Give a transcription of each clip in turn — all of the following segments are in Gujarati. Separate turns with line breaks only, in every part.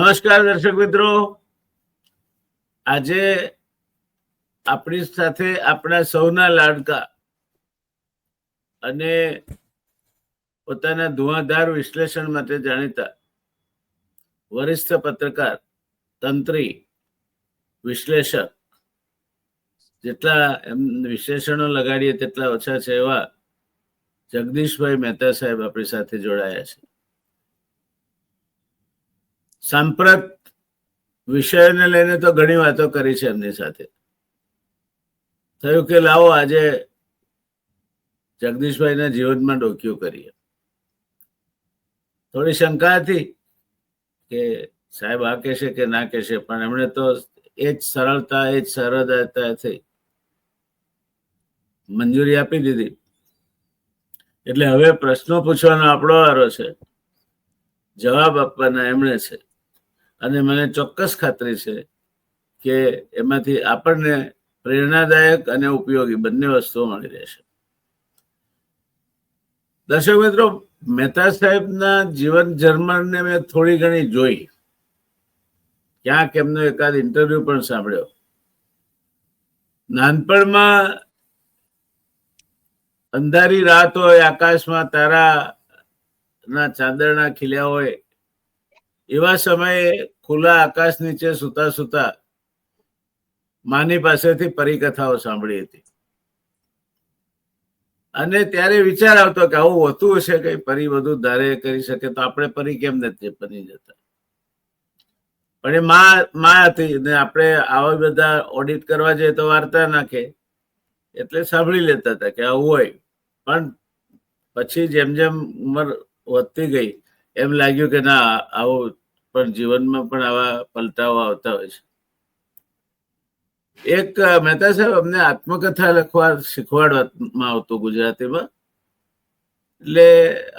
નમસ્કાર દર્શક મિત્રો, આજે આપણી સાથે આપણા સૌના લાડકા અને પોતાના ધુઆધાર વિશ્લેષણ માટે જાણીતા વરિષ્ઠ પત્રકાર, તંત્રી, વિશ્લેષક, જેટલા એમ વિશ્લેષણો લગાડીએ તેટલા ઓછા છે એવા જગદીશભાઈ મહેતા સાહેબ આપણી સાથે જોડાયા છે. સાંપ્રત વિષયને લઈને તો ઘણી વાતો કરી છે એમની સાથે. થયું કે લાવો આજે જગદીશભાઈના જીવનમાં ડોક્યુ કરીએ. થોડી શંકા હતી કે સાહેબ આ કહેશે કે ના કહેશે, પણ એમણે તો એ જ સરળતા, એ જ સરળતાથી મંજૂરી આપી દીધી. એટલે હવે પ્રશ્નો પૂછવાનો આપણો વારો છે, જવાબ આપવાના એમણે છે. અને મને ચોક્કસ ખાતરી છે કે એમાંથી આપણને પ્રેરણાદાયક અને ઉપયોગી બંને વસ્તુઓ મળી રહેશે. દર્શક મિત્રો, મહેતા સાહેબના જીવન જર્મનને મેં થોડી ઘણી જોઈ, ક્યાંક એમનો એકાદ ઇન્ટરવ્યુ પણ સાંભળ્યો. નાનપણમાં અંધારી રાત હોય, આકાશમાં તારાના ચાંદરણા ખીલ્યા હોય, એવા સમયે ખુલ્લા આકાશ નીચે સુતા સુતા માની પાસેથી પરીકથાઓ સાંભળી હતી. અને ત્યારે વિચાર આવતો કે આવું હોતું હશે, કઈ પરી બધું ધારે કરી શકે તો આપણે પરી કેમ નથી બની જતા. પણ એ માં હતી ને આપણે આવા બધા ઓડિટ કરવા જઈએ તો વાર્તા નાખે, એટલે સાંભળી લેતા હતા કે આવું હોય. પણ પછી જેમ જેમ ઉંમર વધતી ગઈ એમ લાગ્યું કે ના, આવું પણ જીવનમાં પણ આવા પલટાઓ આવતા હોય છે. એક મહેતા સાહેબ અમને આત્મકથા લખવા શીખવાડવામાં આવતું ગુજરાતીમાં. એટલે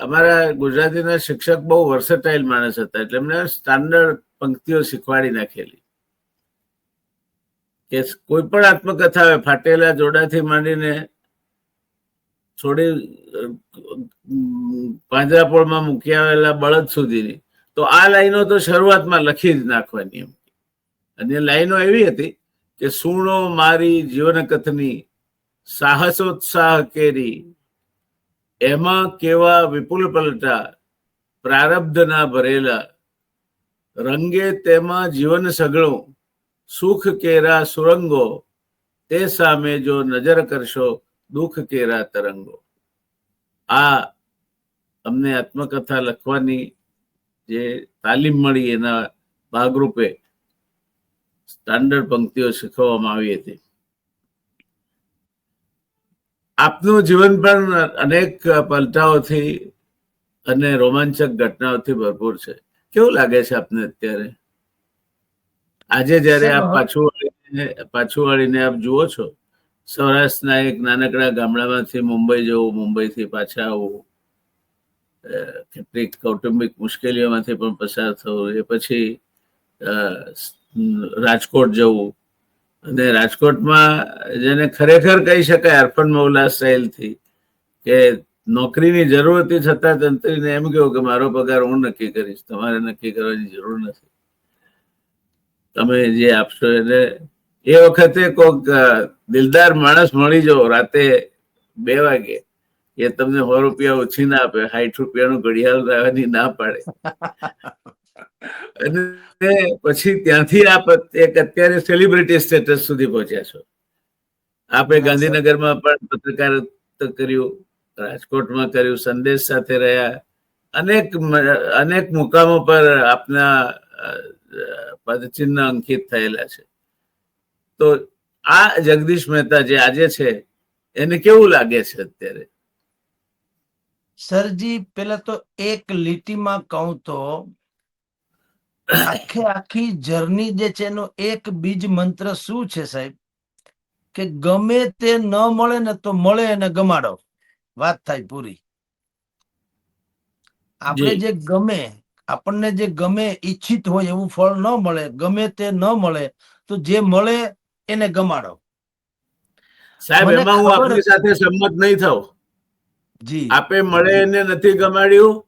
અમારા ગુજરાતીના શિક્ષક બહુ વર્સેટાઇલ માણસ હતા, એટલે એમને સ્ટાન્ડર્ડ પંક્તિઓ શીખવાડી નાખેલી કે કોઈ પણ આત્મકથા આવે, ફાટેલા જોડાથી માંડીને થોડી પાંજરાપોળમાં મૂકી આવેલા બળદ સુધીની, તો આ લાઈનો તો શરૂઆતમાં લખી જ નાખવાની એમ. અને લાઈનો એવી હતી કે સુણો મારી જીવન કથની, સાહસોત્સાહ કેરી, એમાં કેવા વિપુલ પલટા, પ્રારબ્ધના ભરેલા, રંગે તેમાં જીવન સગળું, સુખ કેરા સુરંગો, તે સામે જો નજર કરશો દુઃખ કેરા તરંગો. આ અમને આત્મકથા લખવાની જે તાલીમ મળી એના ભાગરૂપે સ્ટાન્ડર્ડ પંક્તિઓ શીખવવામાં આવી હતી. આપનું જીવન પણ અનેક પલટાઓથી અને રોમાંચક ઘટનાઓથી ભરપૂર છે. કેવું લાગે છે આપને અત્યારે, આજે જયારે આપ પાછું વાળીને આપ જુઓ છો? સૌરાષ્ટ્રના એક નાનકડા ગામડામાંથી મુંબઈ જવું, મુંબઈથી પાછા આવવું, કેટલીક કૌટુંબિક મુશ્કેલીઓમાંથી પણ પસાર થવું, એ પછી રાજકોટ જવું, અને રાજકોટમાં જેને ખરેખર કહી શકાય અર્પણ મૌલા સ્ટાઇલથી કે નોકરીની જરૂર હતી છતાં તંત્રીને એમ કહ્યું કે મારો પગાર હું નક્કી કરીશ, તમારે નક્કી કરવાની જરૂર નથી, તમે જે આપશો. એટલે એ વખતે કોઈક દિલદાર માણસ મળી જાઓ રાતે 2 વાગે, એ તમને 100 રૂપિયા ઓછી ના આપે, 60 રૂપિયાનું ઘડિયાળ લાવવાની ના પાડે. અને પછી ત્યાંથી આપ એક અત્યારે સેલિબ્રિટી સ્ટેટસ સુધી પહોંચ્યા છો. આપે ગાંધીનગરમાં પણ પત્રકારિતા કર્યું, રાજકોટમાં કર્યું, સંદેશ સાથે રહ્યા, અનેક મુકામો પર આપના પદચિહ્ન અંકિત થયેલા છે. તો આ જગદીશ મહેતા જે આજે છે એને કેવું લાગે છે અત્યારે?
સરજી, પેલા તો એક લીટીમાં કહું તો આખી જર્ની જે છે એનો એક બીજ મંત્ર શું છે સાહેબ, કે ગમે તે ન મળે ને તો મળે અને ગમાડો, વાત થાય પૂરી. આપણે જે ગમે, આપણને જે ગમે, ઈચ્છિત હોય એવું ફળ ન મળે, ગમે તે ન મળે, તો જે મળે એને ગમાડો.
સાહેબ, એમાં હું આપની સાથે સંમત નહીં થાઉં.
જી,
આપે મળે એને નથી ગમાડ્યું,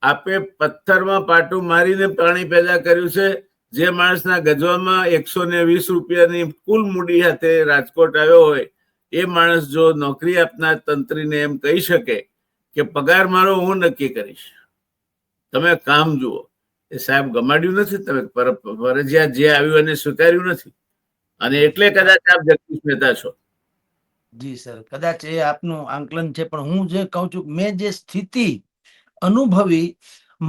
આપે પથ્થરમાં પાટું મારીને પાણી પેદા કર્યું છે. જે માણસના ગજવામાં 120 રૂપિયાની કુલ મૂડી સાથે રાજકોટ આવ્યો હોય એ માણસ જો નોકરી આપનાર તંત્રીને એમ કહી શકે કે પગાર મારો હું નક્કી કરીશ, તમે કામ જુઓ, એ સાહેબ ગમાડ્યું નથી. તમે ફરજિયાત જે આવ્યું એને સ્વીકાર્યું નથી, અને એટલે કદાચ આપ જગદીશ મહેતા છો.
જી સર, કદાચ એ આપનું આંકલન છે, પણ હું જે કહું છું, મેં જે સ્થિતિ અનુભવી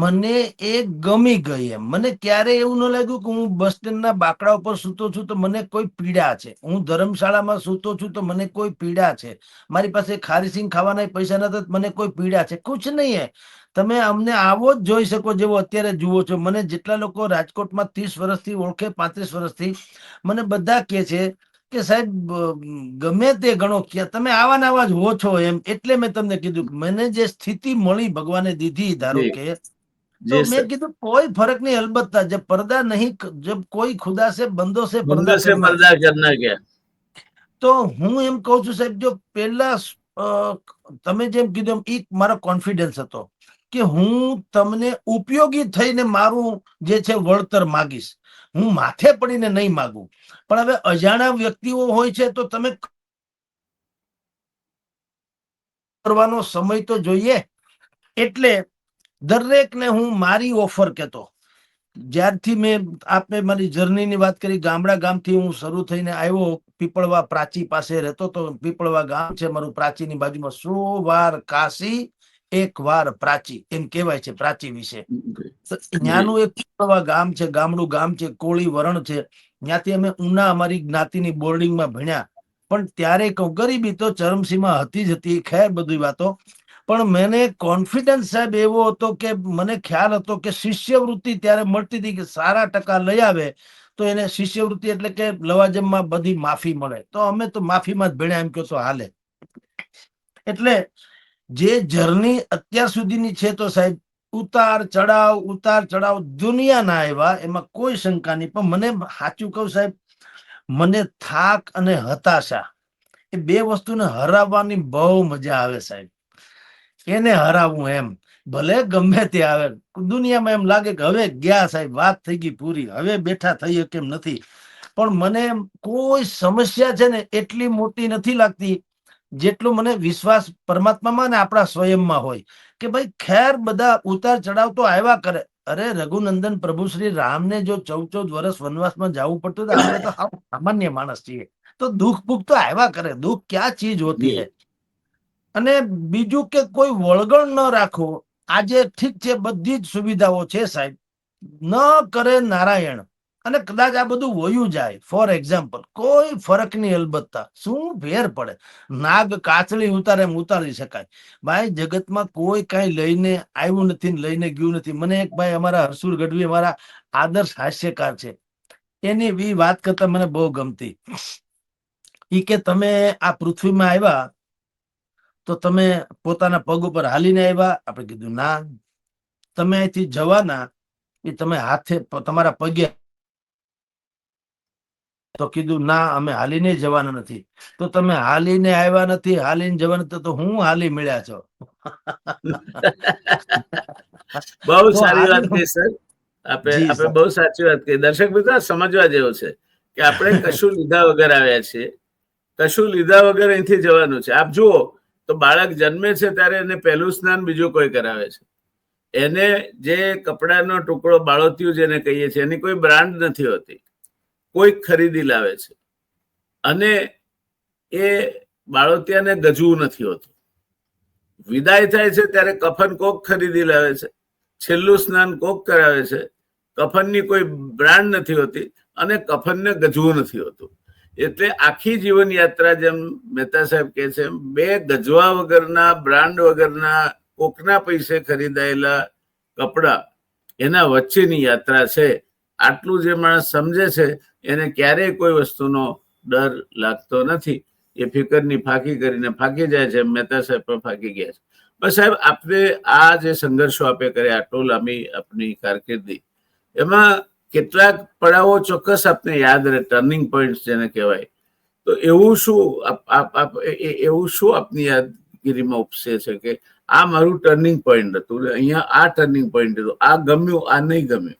મને એ ગમી ગઈ. એમ મને ક્યારે એવું ન લાગ્યું કે હું બસ સ્ટેન્ડના બાકડા ઉપર સૂતો છું તો મને કોઈ પીડા છે, હું ધર્મશાળામાં સૂતો છું તો મને કોઈ પીડા છે, મારી પાસે ખારીસિંગ ખાવાના પૈસા નથી મને કોઈ પીડા છે, કુછ નહીં હે. તમે અમને આવો જ જોઈ શકો જેવો અત્યારે જુઓ છો. મને જેટલા લોકો રાજકોટમાં 30 વર્ષથી ઓળખે, 35 વર્ષથી, મને બધા કહે છે કે સાહેબ ગમે તે ગણો તમે આવા ને આવા જ હો છો એમ. એટલે મેં તમને કીધું કે મને જે સ્થિતિ મળી ભગવાને દીધી, ધારો કે, તો મેં કીધું કોઈ ફરક નહીં. અલબત્ત જબ पर्दा नहीं, जब कोई खुदा से बंदों से पर्दा
કરના ગયા.
તો હું એમ કહું છું સાહેબ, જો પેલા તમે જેમ કીધું એમ એક મારો કોન્ફિડન્સ હતો કે હું તમને ઉપયોગી થઈને મારું જે છે વળતર માગીશ, હું માથે પડીને નહીં માગું. પણ હવે અજાણ્યા વ્યક્તિઓ હોય છે તો તમે કરવાનો સમય તો જોઈએ. એટલે દરેકને હું મારી ઓફર કહેતો. જ્યારથી મેં આપને મારી જર્નીની વાત કરી, ગામડા ગામથી હું શરૂ થઈને આવ્યો, પીપળવા પ્રાચી પાસે રહેતો તો. પીપળવા ગામ છે મારું, પ્રાચીની બાજુમાં. 100 વાર કાશી 1 વાર પ્રાચી, એમ કહેવાય છે પ્રાચી વિશે. ત્યાંનું એક પીપળવા ગામ છે, ગામડું ગામ છે, કોળી વરણ છે. ત્યાંથી અમે ઉના અમારી જ્ઞાતિની બોર્ડિંગમાં ભણ્યા. પણ ત્યારે ગરીબી તો ચરમસીમા હતી જ હતી, ખેર બધી વાતો. પણ મને કોન્ફિડન્સ સાહેબ એવો હતો કે મને ખ્યાલ હતો કે શિષ્યવૃત્તિ ત્યારે મળતી હતી કે સારા ટકા લઈ આવે તો એને શિષ્યવૃત્તિ એટલે કે લવાજમમાં બધી માફી મળે. તો અમે તો માફીમાં જ ભણ્યા એમ કહો તો હાલે. એટલે જે જર્ની અત્યાર સુધીની છે તો સાહેબ ઉતાર ચડાવ દુનિયાના આવ્યા, એમાં કોઈ શંકા નહીં. પણ મને સાચું કહું સાહેબ, મને થાક અને હતાશા એ બે વસ્તુને હરાવવાની બહુ મજા આવે સાહેબ. એને હરાવવું એમ, ભલે ગમે તે આવે. દુનિયામાં એમ લાગે કે હવે ગયા સાહેબ, વાત થઈ ગઈ પૂરી, હવે બેઠા થઈએ કેમ નથી. પણ મને કોઈ સમસ્યા છે ને એટલી મોટી નથી લાગતી જેટલો મને વિશ્વાસ પરમાત્મામાં ને આપણા સ્વયંમાં હોય કે ભાઈ ખેર બધા ઉતાર ચડાવ તો આવ્યા કરે. અરે રઘુનંદન પ્રભુ શ્રી રામને જો 14 વર્ષ વનવાસમાં જવું પડતું તો આપણે તો સામાન્ય માણસ છીએ, તો દુઃખ ભૂખ તો આવ્યા કરે. દુઃખ ક્યાં ચીજ હોતી હૈ. અને બીજું કે કોઈ વળગણ ન રાખો. આજે ઠીક છે, બધી જ સુવિધાઓ છે સાહેબ, ન કરે નારાયણ, અને કદાચ આ બધું વયું જાય, ફોર એક્ઝામ્પલ, કોઈ ફરક નહીં. અલબત્તા શું ફેર પડે? નાગ કાચળી ઉતારે એમ ઉતારી શકાય. ભાઈ જગતમાં કોઈ કઈ લઈને આવ્યું નથી ને લઈને ગયું નથી. મને એક ભાઈ અમારા હરસુર ગઢવી, અમારા આદર્શ હાસ્યકાર છે, એની વાત કરતા મને બહુ ગમતી. ઈ કે તમે આ પૃથ્વીમાં આવ્યા તો તમે પોતાના પગ ઉપર હાલીને આવ્યા? આપણે કીધું ના. તમે અહીંથી જવાના એ તમે હાથે તમારા પગે? તો કીધું ના, અમે હાલીને જવાના નથી. તો તમે હાલીને આવ્યા નથી, હાલીને જવાના તો હું હાલી મળ્યા છો.
બહુ સારી વાત કહી સર. આપણે બહુ સાચી વાત કહી. દર્શક મિત્રો સમજવા જેવું છે કે આપણે કશું લીધા વગર આવ્યા છીએ, કશું લીધા વગર અહીંથી જવાનું છે. આપ જુઓ તો બાળક જન્મે છે ત્યારે એને પહેલું સ્નાન બીજું કોઈ કરાવે છે. એને જે કપડાનો ટુકડો, બાળોતિયું જેને કહીએ છીએ, એની કોઈ બ્રાન્ડ નથી હોતી, કોઈ ખરીદી લાવે છે. અને એ બાળોતિયાને ગજવું નથી હોતું. વિદાય થાય છે ત્યારે કફન કોક ખરીદી લાવે છે, છેલ્લું સ્નાન કોક કરાવે છે. કફનની કોઈ બ્રાન્ડ નથી હોતી અને કફનને ગજવું નથી હોતું. એટલે આખી જીવન યાત્રા, જેમ મહેતા સાહેબ કહે છે, બે ગજવા વગરના, બ્રાન્ડ વગરના, કોકના પૈસે ખરીદાયેલા કપડા, એના વચ્ચેની યાત્રા છે. આટલું જે માણસ સમજે છે એને ક્યારેય કોઈ વસ્તુનો ડર લાગતો નથી. એ ફિકરની ફાંકી કરીને ફાંકી જાય છે. મહેતા સાહેબ પણ ફાંકી ગયા છે. બસ સાહેબ, આપણે આ જે સંઘર્ષો આપે કર્યા, આટલો લાંબી આપની કારકિર્દી, એમાં કેટલાક પડાવો ચોક્કસ આપને યાદ રહે, ટર્નિંગ પોઈન્ટ જેને કહેવાય. તો એવું શું આપની યાદગીરીમાં ઉપસે છે કે આ મારું ટર્નિંગ પોઈન્ટ હતું. અહીંયા આ ટર્નિંગ પોઈન્ટ હતું. આ ગમ્યું, આ નહીં ગમ્યું.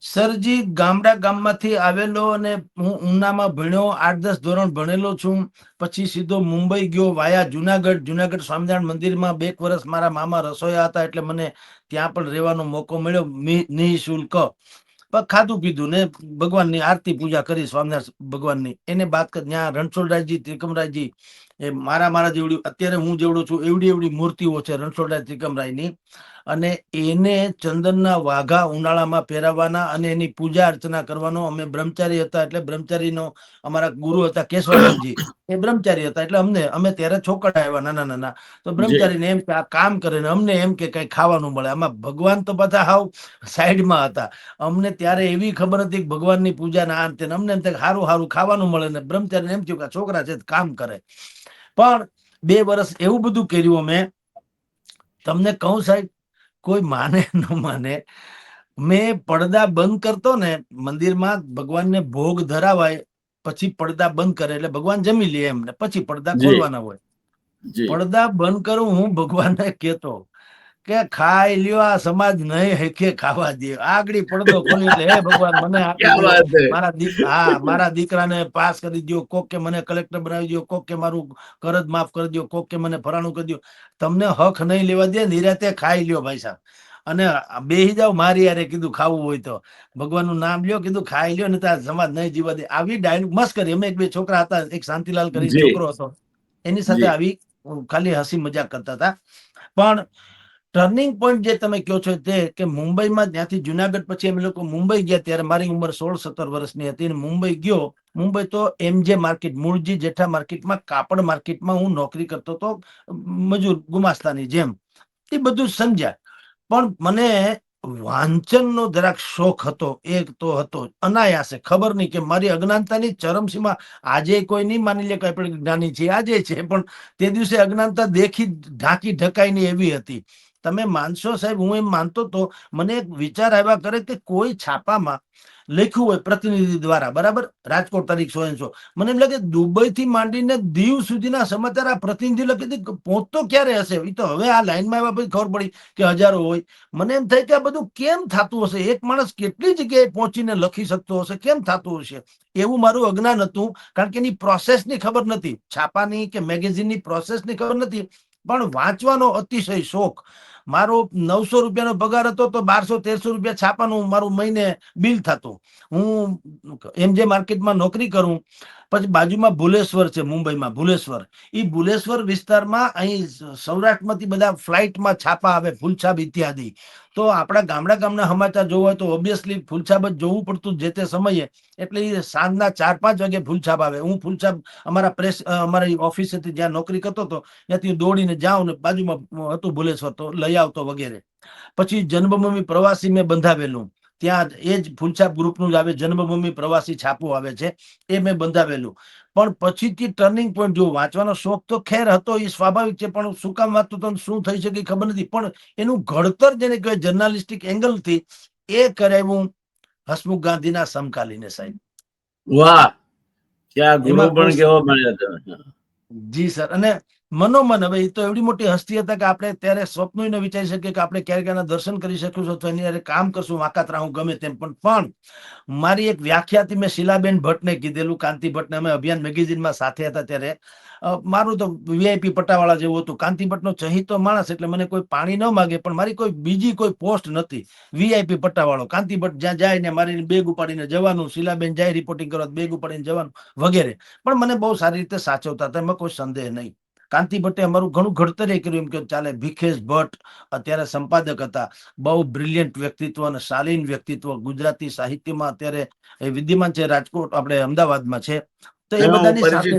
સરજી ગામડા ગામમાંથી આવેલો અને હું ઉનામાં ભણ્યો, 8-10 ધોરણ ભણેલો છું. પછી સીધો મુંબઈ ગયો વાયા જુનાગઢ સ્વામિનારાયણ મંદિરમાં 2 વર્ષ મારા મામા રસોયા હતા, એટલે મને ત્યાં પણ રહેવાનો મોકો મળ્યો નિઃશુલ્ક. પણ ખાધું પીધું ને ભગવાનની આરતી પૂજા કરી સ્વામિનારાયણ ભગવાનની. એને બાદ ત્યાં રણછોડરાયજી ત્રિકમરાયજી, એ મારા જેવડી અત્યારે હું જેવડો છું એવડી મૂર્તિઓ છે રણછોડરાય ત્રિકમરાયની. અને એને ચંદનના વાઘા ઉનાળામાં પહેરાવવાના અને એની પૂજા અર્ચના કરવાનો. અમે બ્રહ્મચારી હતા એટલે બ્રહ્મચારીનો અમારા ગુરુ હતા કેશવાનંદજી, એ બ્રહ્મચારી હતા એટલે અમે ત્યારે છોકરા આવ્યા નાના, તો બ્રહ્મચારીને એમ કે આ કામ કરે ને અમને એમ કે કઈ ખાવાનું મળે. આમાં ભગવાન તો બધા હાવ સાઈડમાં હતા. અમને ત્યારે એવી ખબર હતી કે ભગવાનની પૂજા ના અંતે અમને એમ થાય સારું ખાવાનું મળે ને બ્રહ્મચારીને એમ થયું કે છોકરા છે કામ કરે. પણ 2 વર્ષ એવું બધું કર્યું અમે. તમને કહું સાહેબ, કોઈ માને ન માને, મેં પડદા બંધ કરતો ને મંદિરમાં, ભગવાનને ભોગ ધરાવાય પછી પડદા બંધ કરે એટલે ભગવાન જમી લે એમ, ને પછી પડદા ખોલવાના હોય. પડદા બંધ કરું હું ભગવાનને કેતો કે ખાઈ લ્યો, આ સમાજ નહીં હેખે ખાવા દે. આગળી પડદો ખોલી એટલે હે ભગવાન મને આપી દો, મારા દીકરાને પાસ કરી દો, કોક કે મને કલેક્ટર બનાવી દો, કોક કે મારું કરજ માફ કરી દો, કોક કે મને ફરાણું કરી દો. તમને હક નહીં લેવા દે, નિરાતે ખાઈ લ્યો ભાઈ સાહેબ, અને બેહી જાવ મારી યારે. કીધું ખાવું હોય તો ભગવાનનું નામ લ્યો, કીધું ખાઈ લ્યો, ને ત્યાં સમાજ નહીં જીવા દે. આવી ડાયલોગ મસ્ત કરી. અમે 2 છોકરા હતા, એક શાંતિલાલ કરીને છોકરો હતો, એની સાથે આવી ખાલી હસી મજાક કરતા હતા. પણ ટર્નિંગ પોઈન્ટ જે તમે કહો છો તે કે મુંબઈમાં, ત્યાંથી જુનાગઢ પછી અમે લોકો મુંબઈ ગયા ત્યારે મારી ઉંમર 16-17 વર્ષની હતી. મુંબઈ ગયો. મુંબઈ તો MJ માર્કેટ, મૂળજી જેઠા માર્કેટમાં, કાપડ માર્કેટમાં હું નોકરી કરતો હતો, મજૂર ગુમાસ્તાની જેમ. એ બધું સમજ્યા. પણ મને વાંચનનો જરાક શોખ હતો, એક તો હતો અનાયાસે, ખબર નહીં કે મારી અજ્ઞાનતાની ચરમસીમા. આજે કોઈ નહીં માની લે કે આપણે જ્ઞાની છીએ, આજે છે, પણ તે દિવસે અજ્ઞાનતા દેખી ઢાંકી ઢકાઈની એવી હતી. તમે માનશો સાહેબ, હું એમ માનતો તો મને એક વિચાર આવ્યા કરે કે કોઈ છાપામાં લખ્યું હોય પ્રતિનિધિ દ્વારા, બરાબર, રાજકોટ તારીખ 100 મને એમ લાગે દુબઈ થી માંડીને દીવ સુધીના સમાચાર આ પ્રતિનિધિ લખી પહોંચતો ક્યારે હશે. એ તો હવે આ લાઈનમાં આવ્યા પછી ખબર પડી કે હજારો હોય. મને એમ થાય કે આ બધું કેમ થતું હશે, એક માણસ કેટલી જગ્યાએ પહોંચીને લખી શકતો હશે, કેમ થતું હશે. એવું મારું અજ્ઞાન હતું, કારણ કે એની પ્રોસેસની ખબર નથી, છાપાની કે મેગેઝિનની પ્રોસેસની ખબર નથી. પણ વાંચવાનો અતિશય શોખ. મારો 900 રૂપિયાનો પગાર હતો તો 1200-1300 રૂપિયા છાપાનું મારું મહિને બિલ થતું. હું MJ માર્કેટમાં નોકરી કરું, પછી બાજુમાં ભુલેશ્વર છે મુંબઈમાં, ભુલેશ્વર. એ ભુલેશ્વર વિસ્તારમાં અહીં સૌરાષ્ટ્રમાંથી બધા ફ્લાઇટમાં છાપા આવે, ફૂલછાપ ઇત્યાદિ. તો આપણા ગામના સમાચાર જોવા હોય તો ઓબ્વિયસલી ફૂલછાપ જ જોવું પડતું જે તે સમયે. એટલે એ સાંજના 4-5 વાગે ફૂલછાપ આવે. હું ફૂલછાપ અમારી ઓફિસ હતી જ્યાં નોકરી કરતો હતો, ત્યાંથી દોડીને જાઉં ને બાજુમાં હતું ભુલેશ્વર, તો લઈ આવતો વગેરે. પછી જન્મભૂમિ પ્રવાસી મેં બંધાવેલું, ત્યાં એ જ ફૂલછાપ ગ્રુપનું જ આવે, જન્મભૂમિ પ્રવાસી છાપું આવે છે, એ મેં બંધાવેલું. પણ પછીથી ટર્નિંગ પોઈન્ટ જો વાંચવાનો શોખ તો ખેર હતો, એ સ્વાભાવિક છે, પણ શું કામ વાંચતો તો શું થઈ શકે ખબર નથી. પણ એનું ઘડતર જેને કહેવાય જર્નાલિસ્ટિક એંગલથી એ કરાવ્યું હસમુખ ગાંધીના સમકાલીને સાહેબ.
વાહ, ક્યાં ગુરુ પણ કેવો મળ્યો તમે.
જી સર. અને મનોમન, હવે એ તો એવડી મોટી હસ્તી હતા કે આપણે ત્યારે સ્વપ્ન ન વિચારી શકીએ કે આપણે ક્યારેક એના દર્શન કરી શકીશું અથવા એની યારે કામ કરશું, વાંકાત રાહું ગમે તેમ. પણ મારી એક વ્યાખ્યાથી મેં શીલાબેન ભટ્ટને કીધેલું, કાંતિ ભટ્ટને, અમે અભિયાન મેગેઝિનમાં સાથે હતા ત્યારે. મારું તો VIP પટ્ટાવાળા જેવું હતું. કાંતિ ભટ્ટનો ચહીતો માણસ, એટલે મને કોઈ પાણી ન માગે, પણ મારી કોઈ બીજી કોઈ પોસ્ટ નથી. VIP પટ્ટાવાળો કાંતિ ભટ્ટ જ્યાં જાય ને મારી બેગ ઉપાડીને જવાનું, શીલાબેન જાય રિપોર્ટિંગ કરવા બેગ ઉપાડીને જવાનું વગેરે. પણ મને બહુ સારી રીતે સાચવતા હતા, એમાં કોઈ સંદેહ નહીં. કાંતિ ભટ્ટે અમારું ઘણું ઘડતર કર્યું એમ કે ચાલે. ભીખેશ ભટ્ટ અત્યારે સંપાદક હતા, બહુ બ્રિલિયન્ટ વ્યક્તિત્વ અને શાલીન વ્યક્તિત્વ, ગુજરાતી સાહિત્યમાં અત્યારે વિદ્યમાન છે, રાજકોટ આપણે અમદાવાદમાં છે. તો એ બધાની સાથે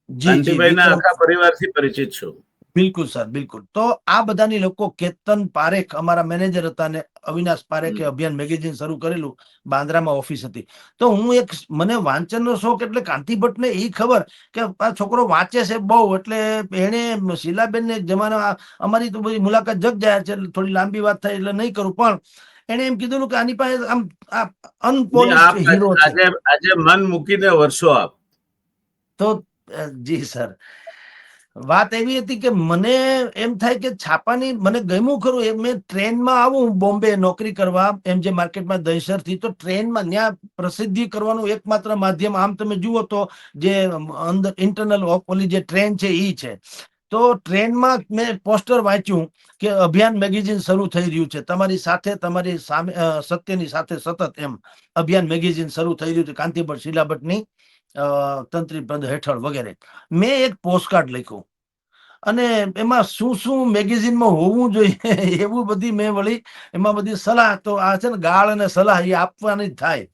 કાંતિભાઈના આખા પરિવારથી પરિચિત છું.
બિલકુલ સર, બિલકુલ. તો આ બધાની લોકો, કેતન પારેખ અમારા મેનેજર હતા, ને અવિનાશ પારેખે અભિયાન મેગેઝિન શરૂ કરેલું, બાંદ્રામાં ઓફિસ હતી. તો મને વાંચનનો શોખ, એટલે કાંતિ ભટ્ટને એ ખબર કે આ છોકરો વાંચે છે બહુ, એટલે એને શીલાબેન ને જમાના અમારી તો બધી મુલાકાત જગ જાય છે, થોડી લાંબી વાત થાય એટલે નહીં કરું, પણ એને એમ કીધું કે આની પાસે આમ અનપોલિશ્ડ હીરો છે.
આજે મન મૂકીને વર્ષો આપ.
તો જી સર. વાત એવી હતી કે મને એમ થાય કે છાપાની મને ગમ્યું ખરું. એ મેં ટ્રેનમાં આવું બોમ્બે નોકરી કરવા, MJ માર્કેટમાં દહીસર થી, તો ટ્રેનમાં ત્યાં પ્રસિદ્ધિ કરવાનું એકમાત્ર માધ્યમ આમ તમે જુઓ તો જે અંદર ઇન્ટરનલ ઓલી જે ટ્રેન છે ઈ છે. તો ટ્રેનમાં મેં પોસ્ટર વાંચ્યું કે અભિયાન મેગેઝિન શરૂ થઈ રહ્યું છે, તમારી સાથે તમારી સામે સત્યની સાથે સતત, એમ અભિયાન મેગેઝિન શરૂ થઈ રહ્યું છે કાંતિભટ્ટ શીલાભટ્ટની તંત્રી પદ હેઠળ વગેરે. મેં એક પોસ્ટકાર્ડ લખ્યું અને એમાં શું શું મેગેઝિનમાં હોવું જોઈએ એવું બધી મેં વળી એમાં બધી સલાહ, તો આ છે ને ગાળ અને સલાહ એ આપવાની જ થાય.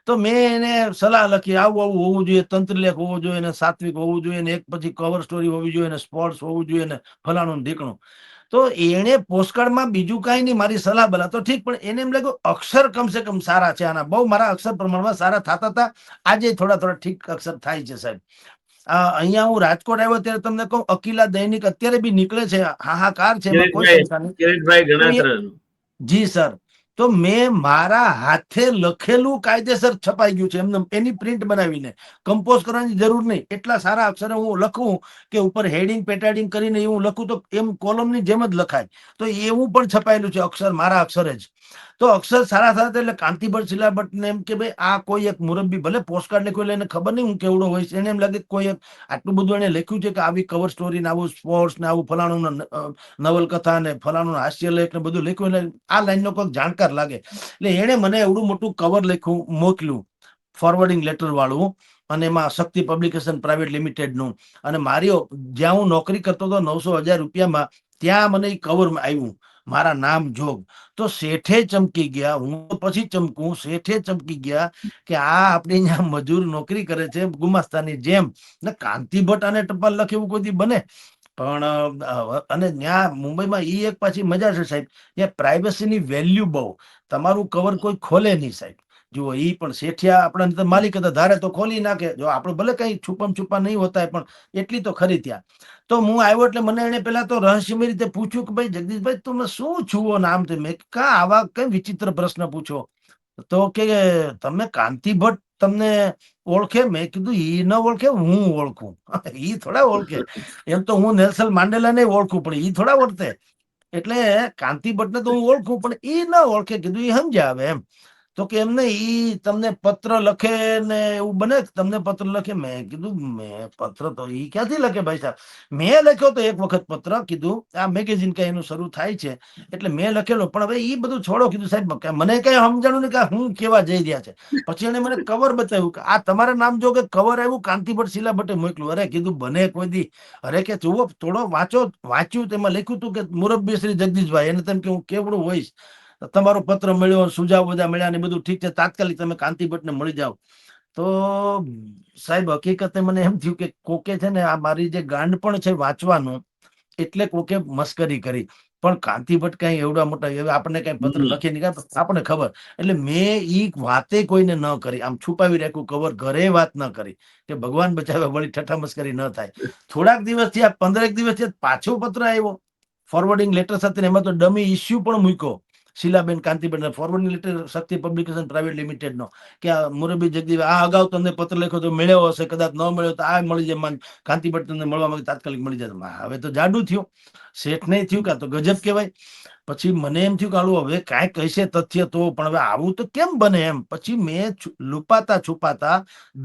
તો મેં એને સલાહ લખી, આવું આવું હોવું જોઈએ, તંત્રલેખ હોવો જોઈએ, ને સાત્વિક હોવું જોઈએ, ને એક પછી કવર સ્ટોરી હોવી જોઈએ, ને સ્પોર્ટ્સ હોવું જોઈએ, ને ફલાણું ઢીકણું. તો એને પોસ્ટકાર્ડમાં બીજું કાંઈ નહીં, મારી સલાહ બલા તો ઠીક, પણ એને એમ લાગ્યું અક્ષર કમસે કમ સારા છે આના, બહુ મારા અક્ષર પ્રમાણમાં સારા થતા હતા. આજે થોડા થોડા ઠીક અક્ષર થાય છે સાહેબ. અહીંયા હું રાજકોટ આવ્યો ત્યારે તમને કહું, અકીલા દૈનિક અત્યારે બી નીકળે છે, હાહાકાર છે, એમાં કોઈ શંકા નહીં.
કિરીટભાઈ ગણાત્રાનું.
જી સર. તો મેં મારા હાથે લખેલું કાયદેસર છપાઈ ગયું છે એમને, એની પ્રિન્ટ બનાવીને, કમ્પોઝ કરવાની જરૂર નહીં. એટલા સારા અક્ષરે હું લખું કે ઉપર હેડિંગ પેટાડિંગ કરીને એવું લખું તો એમ કોલમની જેમ જ લખાય. તો એવું પણ છપાયેલું છે અક્ષર મારા અક્ષરે જ. તો અક્ષર સારા થતા એટલે કાંતિભટ્ટ શીલાભટ્ટને એમ કે ભાઈ આ કોઈ એક મુરબ્બી, ભલે પોસ્ટકાર્ડ લખ્યું એટલે એને ખબર નહીં હું કેવડો હોય છે, એને એમ લાગે કોઈ એક આટલું બધું એને લખ્યું છે કે આવી કવર સ્ટોરી ને આવું સ્પોર્ટ્સ ને આવું ફલાણું નવલકથા ને ફલાણું હાસ્યલેખ ને બધું લખ્યું, એટલે આ લાઈનનો કોઈ જાણકાર લાગે. એટલે એને મને એવડું મોટું કવર લખ્યું મોકલ્યું, ફોરવર્ડિંગ લેટર વાળું, અને એમાં શક્તિ પબ્લિકેશન પ્રાઇવેટ લિમિટેડ નું. અને મારી જ્યાં હું નોકરી કરતો હતો 900,000 રૂપિયામાં, ત્યાં મને એ કવર આવ્યું મારા નામ જોગ. તો શેઠે ચમકી ગયા, હું પછી ચમકું, શેઠે ચમકી ગયા કે આ આપણી ત્યાં મજૂર નોકરી કરે છે ગુમાસ્તાની જેમ, ને કાંતિભટ્ટ અને ટપાલ લખે એવું કોઈ દી બને? પણ અને ત્યાં મુંબઈમાં ઈ એક પાછી મજા છે સાહેબ, ત્યાં પ્રાઇવસીની વેલ્યુ બહુ. તમારું કવર કોઈ ખોલે નહીં સાહેબ. જુઓ, ઈ પણ શેઠિયા આપણા માલિક હતા, ધારે તો ખોલી નાખે. જો આપણે ભલે કઈ છુપમ છુપા નહીં હોતા, પણ એટલી તો ખરી ત્યાં. તો હું આવ્યો એટલે મને એને પેલા તો રહસ્યમય રીતે પૂછ્યું કે ભાઈ જગદીશભાઈ તમે શું છુઓ નામ? મેં કા આવા કઈ વિચિત્ર પ્રશ્ન પૂછો? તો કે તમે કાંતિભટ્ટ તમને ઓળખે? મેં કીધું ઈ ન ઓળખે, હું ઓળખું. ઈ થોડા ઓળખે. એમ તો હું નેલ્સન માંડેલાને ઓળખું, પણ ઈ થોડા ઓળખે. એટલે કાંતિભટ્ટને તો હું ઓળખું, પણ ઈ ન ઓળખે. કીધું ઈ સમજ્યા આવે એમ. તો કે એમને ઈ તમને પત્ર લખે ને એવું બને? તમને પત્ર લખે? મેં કીધું મેં પત્ર તો ઈ ક્યાંથી લખે ભાઈ સાહેબ? મેં લખ્યો તો એક વખત પત્ર, કીધું આ મેગેઝિન કઈ એનું શરૂ થાય છે એટલે મેં લખેલો, પણ હવે ઈ બધું છોડો. કીધું સાહેબ મને કઈ સમજાણું નહીં કે હું કેવા જઈ રહ્યા છે. પછી એને મને કવર બતાવ્યું કે આ તમારા નામ જો કે કવર આવ્યું, કાંતિભટ્ટ શીલાભટ્ટે મોકલ્યું. અરે કીધું બને કોઈ દી? અરે કે જુઓ થોડો વાંચ્યું, તેમાં લખ્યું હતું કે મુરબ્બી શ્રી જગદીશભાઈ, એને તેમ કે હું કેવડું હોઈશ, તમારો પત્ર મળ્યો, સુઝાવ બધા મળ્યા ને બધું ઠીક છે, તાત્કાલિક તમે કાંતિભટ્ટને મળી જાઓ. તો સાહેબ હકીકતે મને એમ થયું કે કોકે છે ને આ મારી જે ગાંડ પણ છે વાંચવાનું, એટલે કોકે મસ્કરી કરી. પણ કાંતિભટ્ટ કઈ એવડા મોટા આપણને કઈ પત્ર લખી નહીં, આપણને ખબર. એટલે મેં ઈ વાતે કોઈને ન કરી, આમ છુપાવી રાખ્યું કવર, ઘરે વાત ન કરી કે ભગવાન બચાવે વળી ઠઠ્ઠા મસ્કરી ન થાય. થોડાક દિવસ થયા, 15 દિવસ થયા, પાછો પત્ર આવ્યો ફોરવર્ડિંગ લેટર સાથે. એમાં તો ડમી ઇસ્યુ પણ મૂક્યો, શીલાબેન કાંતિભટ્ટ ફોરવર્ડિંગ લેટર શક્તિ પબ્લિકેશન પ્રાઇવેટ લિમિટેડ નો, કે આ મોરબી જગદીશ આ અગાઉ તમને પત્ર લખ્યો તો મળ્યો હશે, કદાચ ન મળ્યો તો આ મળી જાય, કાંતિભટ્ટ તમને મળવા માંગે તાત્કાલિક મળી જાય. હવે તો જાડું થયું, શેઠ નહીં થયું, કાં તો ગજબ કહેવાય. પછી મને એમ થયું કે હાલું હવે કાંઈ કહેશે તથ્ય તો, પણ હવે આવું તો કેમ બને એમ. પછી મેં લુપાતા છુપાતા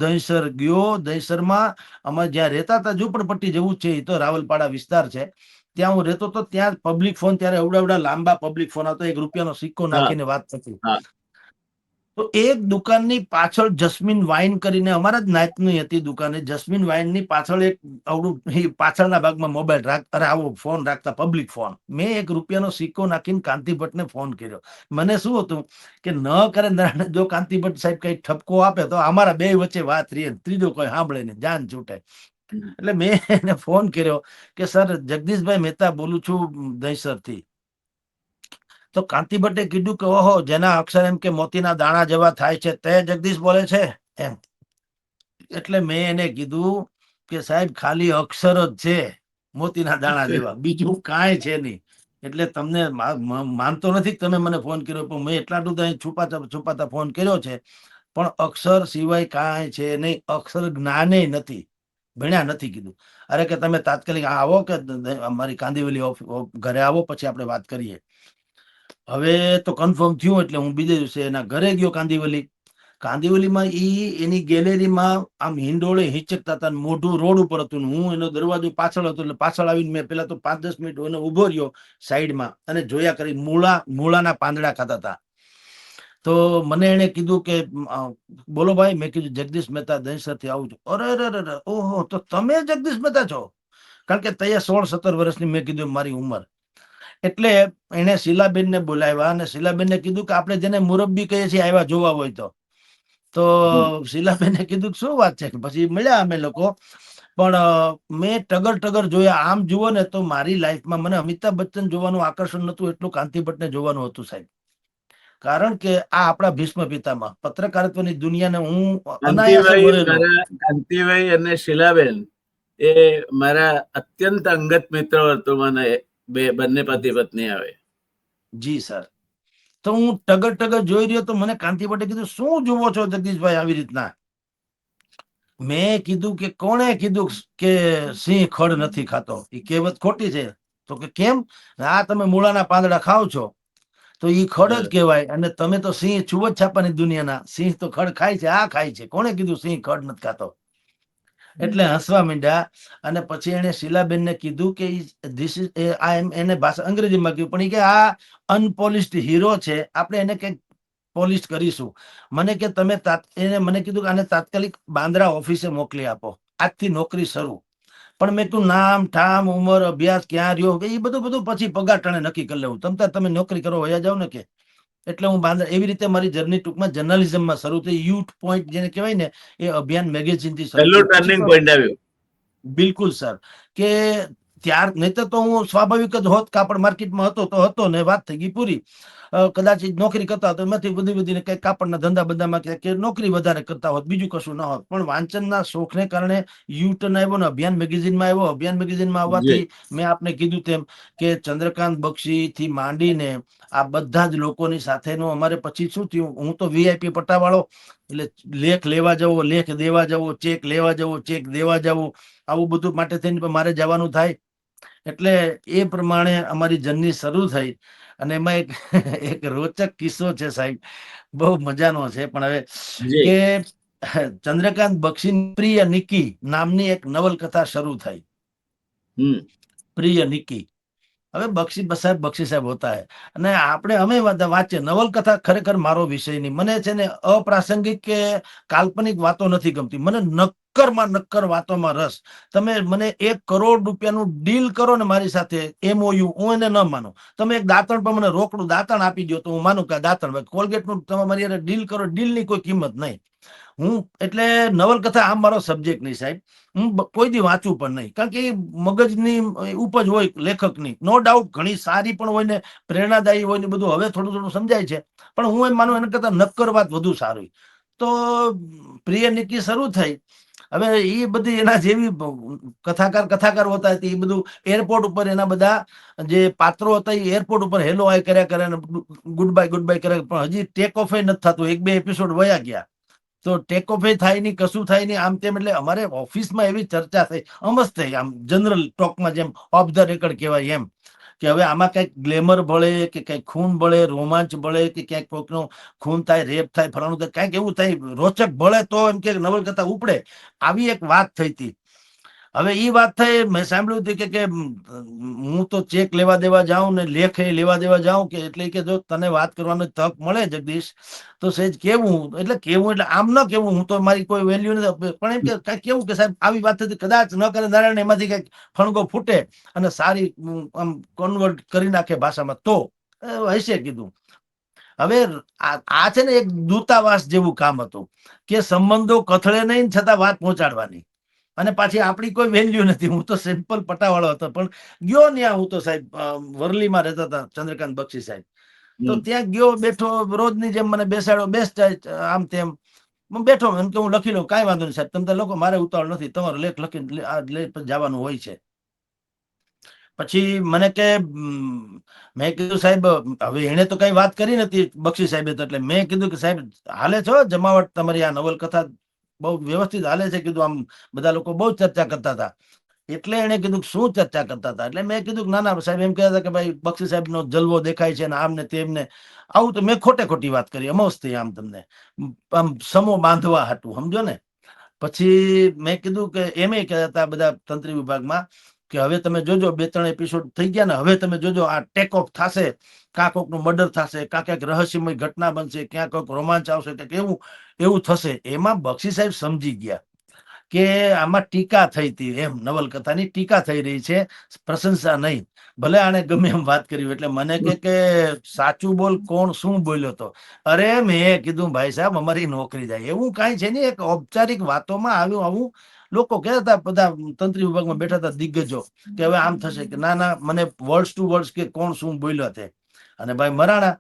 દહીસર ગયો. દહીસરમાં અમે જ્યાં રહેતા હતા, ઝુંપડપટ્ટી જેવું છે, એ તો રાવલપાડા વિસ્તાર છે, ત્યાં હું રહેતો હતો. ત્યાં પબ્લિક ફોન, ત્યારે એવડા લાંબા પબ્લિક ફોન આવતો, 1 રૂપિયાનો સિક્કો નાખીને વાત થતી. તો એક દુકાનની પાછળ જસ્મીન વાઇન કરીને, અમારા જ નાતની હતી દુકાને, જસ્મીન વાઇન ની પાછળ એક અવડું પાછળના ભાગમાં મોબાઈલ અરે આવો ફોન રાખતા, પબ્લિક ફોન. મેં 1 રૂપિયાનો સિક્કો નાખીને કાંતિભટ્ટને ફોન કર્યો. મને શું હતું કે ન કરે જો કાંતિભટ્ટ સાહેબ કઈ ઠપકો આપે તો અમારા બે વચ્ચે વાત રહી, ત્રીજો કોઈ સાંભળે ને જાન છૂટે. એટલે મેં એને ફોન કર્યો કે સર જગદીશભાઈ મહેતા બોલું છું દહીસર થી. તો કાંતિભટ્ટે કીધું કે ઓહો, જેના અક્ષર એમ કે મોતીના દાણા જેવા થાય છે, તે જગદીશ બોલે છે એમ. એટલે મેં એને કીધું કે સાહેબ ખાલી અક્ષર જ છે મોતીના દાણા જેવા, બીજું કાંઈ છે નહીં. એટલે તમને માનતો નથી તમે મને ફોન કર્યો, પણ મેં એટલા બધું છુપાતા છુપાતા ફોન કર્યો છે, પણ અક્ષર સિવાય કાંઈ છે નહીં, અક્ષર જ્ઞાને નથી. ભણ્યા નથી કીધું. અરે કે તમે તાત્કાલિક આવો કે અમારી કાંદિવલી ઘરે આવો, પછી આપણે વાત કરીએ. હવે તો કન્ફર્મ થયું એટલે હું બીજે દિવસે એના ઘરે ગયો કાંદિવલી. કાંદિવલીમાં એની ગેલેરીમાં આમ હિંડોળે હિંચકતા હતા, મોઢું રોડ ઉપર હતું, હું એનો દરવાજો પાછળ હતો, એટલે પાછળ આવીને મેં પેલા તો 5-10 મિનિટ એને ઉભો રહ્યો સાઈડમાં અને જોયા કરી. મૂળાના પાંદડા ખાતા હતા. તો મને એને કીધું કે બોલો ભાઈ. મેં કીધું જગદીશ મહેતા દહીસરથી આવું છું. અરે અરે ઓહો, તો તમે જગદીશ મહેતા છો? કારણ કે તૈયાર 16-17 વર્ષની મેં કીધું મારી ઉંમર. એટલે એને શીલાબેન ને બોલાવ્યા અને શીલાબેન ને કીધું કે આપણે જેને મુરબ્બી કહીએ છીએ આવ્યા જોવા હોય તો શીલાબેને કીધું શું વાત છે. પછી મળ્યા અમે લોકો. પણ મેં ટગર ટગર જોયા. આમ જુઓ ને તો મારી લાઈફમાં મને અમિતાભ બચ્ચન જોવાનું આકર્ષણ નતું, એટલું કાંતિ ભટ્ટને જોવાનું હતું સાહેબ. કારણ કે આ આપણા ભીષ્મ પિતામાં પત્રકારત્વની દુનિયાને હું અનાયાસે મળેલો.
કાંતિભાઈ અને શીલાબેન એ મારા અત્યંત અંગત મિત્ર વર્તુળમાં બંને પતિ પત્ની આવે.
જી સર. તો હું ટગર ટગર જોઈ રહ્યો તો મને કાંતિ ભટ્ટે કીધું શું જુઓ છો જગદીશભાઈ આવી રીતના? મેં કીધું કે કોણે કીધું કે સિંહ ખડ નથી ખાતો? એ કહેવત ખોટી છે. તો કે કેમ? આ તમે મૂળાના પાંદડા ખાવ છો તો ઈ ખડ જ કહેવાય, અને તમે તો સિંહ છુવત છાપાની દુનિયાના. સિંહ તો ખડ ખાય છે, આ ખાય છે. કોણે કીધું સિંહ ખડ નથી ખાતો? એટલે હસવા માંડ્યા. અને પછી એને શીલાબેન ને કીધું કે ધીસ ઇઝ એને ભાષા અંગ્રેજીમાં કહ્યું, પણ એ કે આ અનપોલિશ્ડ હીરો છે, આપણે એને કંઈક પોલિશ કરીશું. મને કે તમે એને મને કીધું કે આને તાત્કાલિક બાંદ્રા ઓફિસે મોકલી આપો, આજથી નોકરી શરૂ. પણ મેં તું નામ ઠામ ઉંમર અભ્યાસ ક્યાં રહ્યો એ બધું પછી પગાર ટાણે નક્કી કરી લેવું, તમે નોકરી કરો વયા જાવ ને કે. એટલે હું બાંદ્રા, એવી રીતે મારી જર્ની ટૂંકમાં જર્નલિઝમમાં શરૂ થઈ. યુથ પોઈન્ટ જેને કહેવાય ને, એ અભિયાન મેગેઝિન થી શરૂ
પહેલું
થયું. પછી
ટર્નિંગ
તો
પોઈન્ટ આવ્યું.
બિલકુલ સર, કે ત્યાર નહીં તો હું સ્વાભાવિક જ હોત, કાપડ માર્કેટમાં હતો ને વાત થઈ ગઈ પૂરી. કદાચ નોકરી કરતા તો એમાંથી બધી કઈ કાપડના ધંધા બધામાં કે નોકરી વધારે કરતા હોત, બીજું કશું ના હોત. પણ વાંચનના શોખને કારણે યુટર્ન આવ્યો ને અભિયાન મેગેઝિનમાં આવ્યો. અભિયાન મેગેઝિનમાં આવવાથી મેં આપને કીધું તેમ કે ચંદ્રકાંત બક્ષી થી માંડીને આ બધા જ લોકોની સાથેનો અમારે પછી શું થયું, હું તો વીઆઈપી પટ્ટાવાળો, એટલે લેખ લેવા જવો, લેખ દેવા જવો, ચેક લેવા જવો, ચેક દેવા જવો, આવું બધું માટે થઈને મારે જવાનું થાય. એટલે એ પ્રમાણે અમારી જર્ની શરૂ થઈ. અને એમાં એક રોચક કિસ્સો છે સાહેબ, બહુ મજાનો છે. પણ હવે કે ચંદ્રકાંત બક્ષી પ્રિય નિકી નામની એક નવલકથા શરૂ થઈ. પ્રિય નિકી. હવે બક્ષી સાહેબ હોતા હે, અને આપણે અમે વાંચીએ નવલકથા. ખરેખર મારો વિષય નહીં. મને છે ને અપ્રાસંગિક કે કાલ્પનિક વાતો નથી ગમતી. મને નક્કર વાતોમાં રસ. તમે મને 1 કરોડ રૂપિયાનું ડીલ કરો ને મારી સાથે, MOU, હું એને ન માનું. તમે એક દાંતણ પર મને રોકડું દાંતણ આપી દો તો હું માનું કે દાંતણ. કોલગેટનું તમે મારી ડીલ કરો, ડીલની કોઈ કિંમત નહીં. હું એટલે નવલકથા આમ મારો સબ્જેક્ટ નહીં સાહેબ. હું કોઈ દી વાંચું પણ નહીં, કારણ કે મગજની ઉપજ હોય લેખકની. નો ડાઉટ ઘણી સારી પણ હોય ને પ્રેરણાદાયી હોય ને બધું હવે થોડું થોડું સમજાય છે. પણ હું એમ માનું એના કરતા નક્કર વાત વધુ સારી. તો પ્રિય નિકી શરૂ થઈ. હવે એ બધી એના જેવી કથાકાર હોતા હતી, એ બધું એરપોર્ટ ઉપર એના બધા જે પાત્રો હતા એ એરપોર્ટ ઉપર હેલો હાય કર્યા કરે, ગુડ બાય કરે. પણ હજી ટેક ઓફ નથી થતું. 1-2 એપિસોડ વયા ગયા તો ટેક ઓફ થાય નહીં, કશું થાય નહીં, આમ તેમ. એટલે અમારે ઓફિસમાં એવી ચર્ચા થઈ, અમસ્ત થઈ, આમ જનરલ ટોકમાં, જેમ ઓફ ધ રેકર્ડ કહેવાય એમ, કે હવે આમાં કઈક ગ્લેમર બળે કે કઈક ખૂન બળે, રોમાંચ બળે, કે ક્યાંક કોઈકનો ખૂન થાય, રેપ થાય, ફલાણું થાય, કઈક એવું થાય રોચક બળે તો એમ કે નવલકથા ઉપડે. આવી એક વાત થઈ હતી. હવે એ વાત થઈ, મેં સાંભળ્યું હતું કે હું તો ચેક લેવા દેવા જાઉં ને લેખ લેવા દેવા જાઉં, કે એટલે કે જો તને વાત કરવાની તક મળે જગદીશ તો સેજ કેવું. એટલે કેવું એટલે આમ ન કેવું, હું તો મારી કોઈ વેલ્યુ નથી, પણ એમ કે કઈક કેવું કે સાહેબ આવી વાત થતી, કદાચ ન કરે નારાયણ એમાંથી કઈક ફણગો ફૂટે અને સારી આમ કન્વર્ટ કરી નાખે ભાષામાં તો હશે કીધું. હવે આ છે ને એક દૂતાવાસ જેવું કામ હતું, કે સંબંધો કથળે નહીં છતાં વાત પહોંચાડવાની. અને પાછી આપણી કોઈ વેલ્યુ નથી. હું તો સિમ્પલ પટાવાળો હતો, પણ ગયો ત્યાં. હું તો સાહેબ વરલીમાં રહેતા હતા ચંદ્રકાંત બક્ષી સાહેબ. તો ત્યાં ગયો, બેઠો, રોજની જેમ મને બેસાડો, બેસ જાય આમ તેમ. બેઠો એમ કે હું લખી લઉં, કાંઈ વાંધો નહીં સાહેબ, તમે લોકો મારે ઉતાવળ નથી, તમારો લેખ લખીને જવાનું હોય છે. પછી મને કે મેં કીધું સાહેબ, હવે એને તો કઈ વાત કરી નથી બક્ષી સાહેબે, તો એટલે મેં કીધું કે સાહેબ હાલે છો જમાવટ તમારી આ નવલકથા બહુ વ્યવસ્થિત હાલે છે કીધું, આમ બધા લોકો બહુ ચર્ચા કરતા હતા. એટલે એને કીધું શું ચર્ચા કરતા હતા, એટલે મેં કીધું ના ના સાહેબ એમ કહેતા હતા કે ભાઈ બક્ષી સાહેબ નો જલવો દેખાય છે ને આમ ને તેમને. આવું તો મેં ખોટે ખોટી વાત કરી અમસ્તી, આમ તમને આમ સમો બાંધવા હતું, સમજો ને. પછી મેં કીધું કે એમ કહેતા હતા બધા તંત્રી વિભાગમાં કે હવે તમે જોજો 2-3 એપિસોડ થઈ ગયા ને, હવે તમે જોજો આ ટેક ઓફ થશે, કાં કોઈકનું મર્ડર થશે, કાં ક્યાંક રહસ્યમય ઘટના બનશે, ક્યાં કોઈક રોમાંચ આવશે, કે એવું એવું થશે. એમાં બક્ષી સાહેબ સમજી ગયા કે આમાં ટીકા થઈ હતી, એમ નવલકથાની ટીકા થઈ રહી છે, પ્રશંસા નહીં. ભલે આને ગમે એમ વાત કરી, એટલે મને કે સાચું બોલ, કોણ શું બોલ્યો તો. અરે મેં કીધું ભાઈ સાહેબ અમારી નોકરી જાય, એવું કાંઈ છે નહીં, એક ઔપચારિક વાતોમાં આવ્યું આવું. લોકો કહેતા હતા બધા તંત્રી વિભાગમાં બેઠા હતા દિગ્ગજો કે હવે આમ થશે, કે ના ના મને વર્ડ્સ ટુ વર્ડ્સ કે કોણ શું બોલ્યો તે. અને ભાઈ મરાણા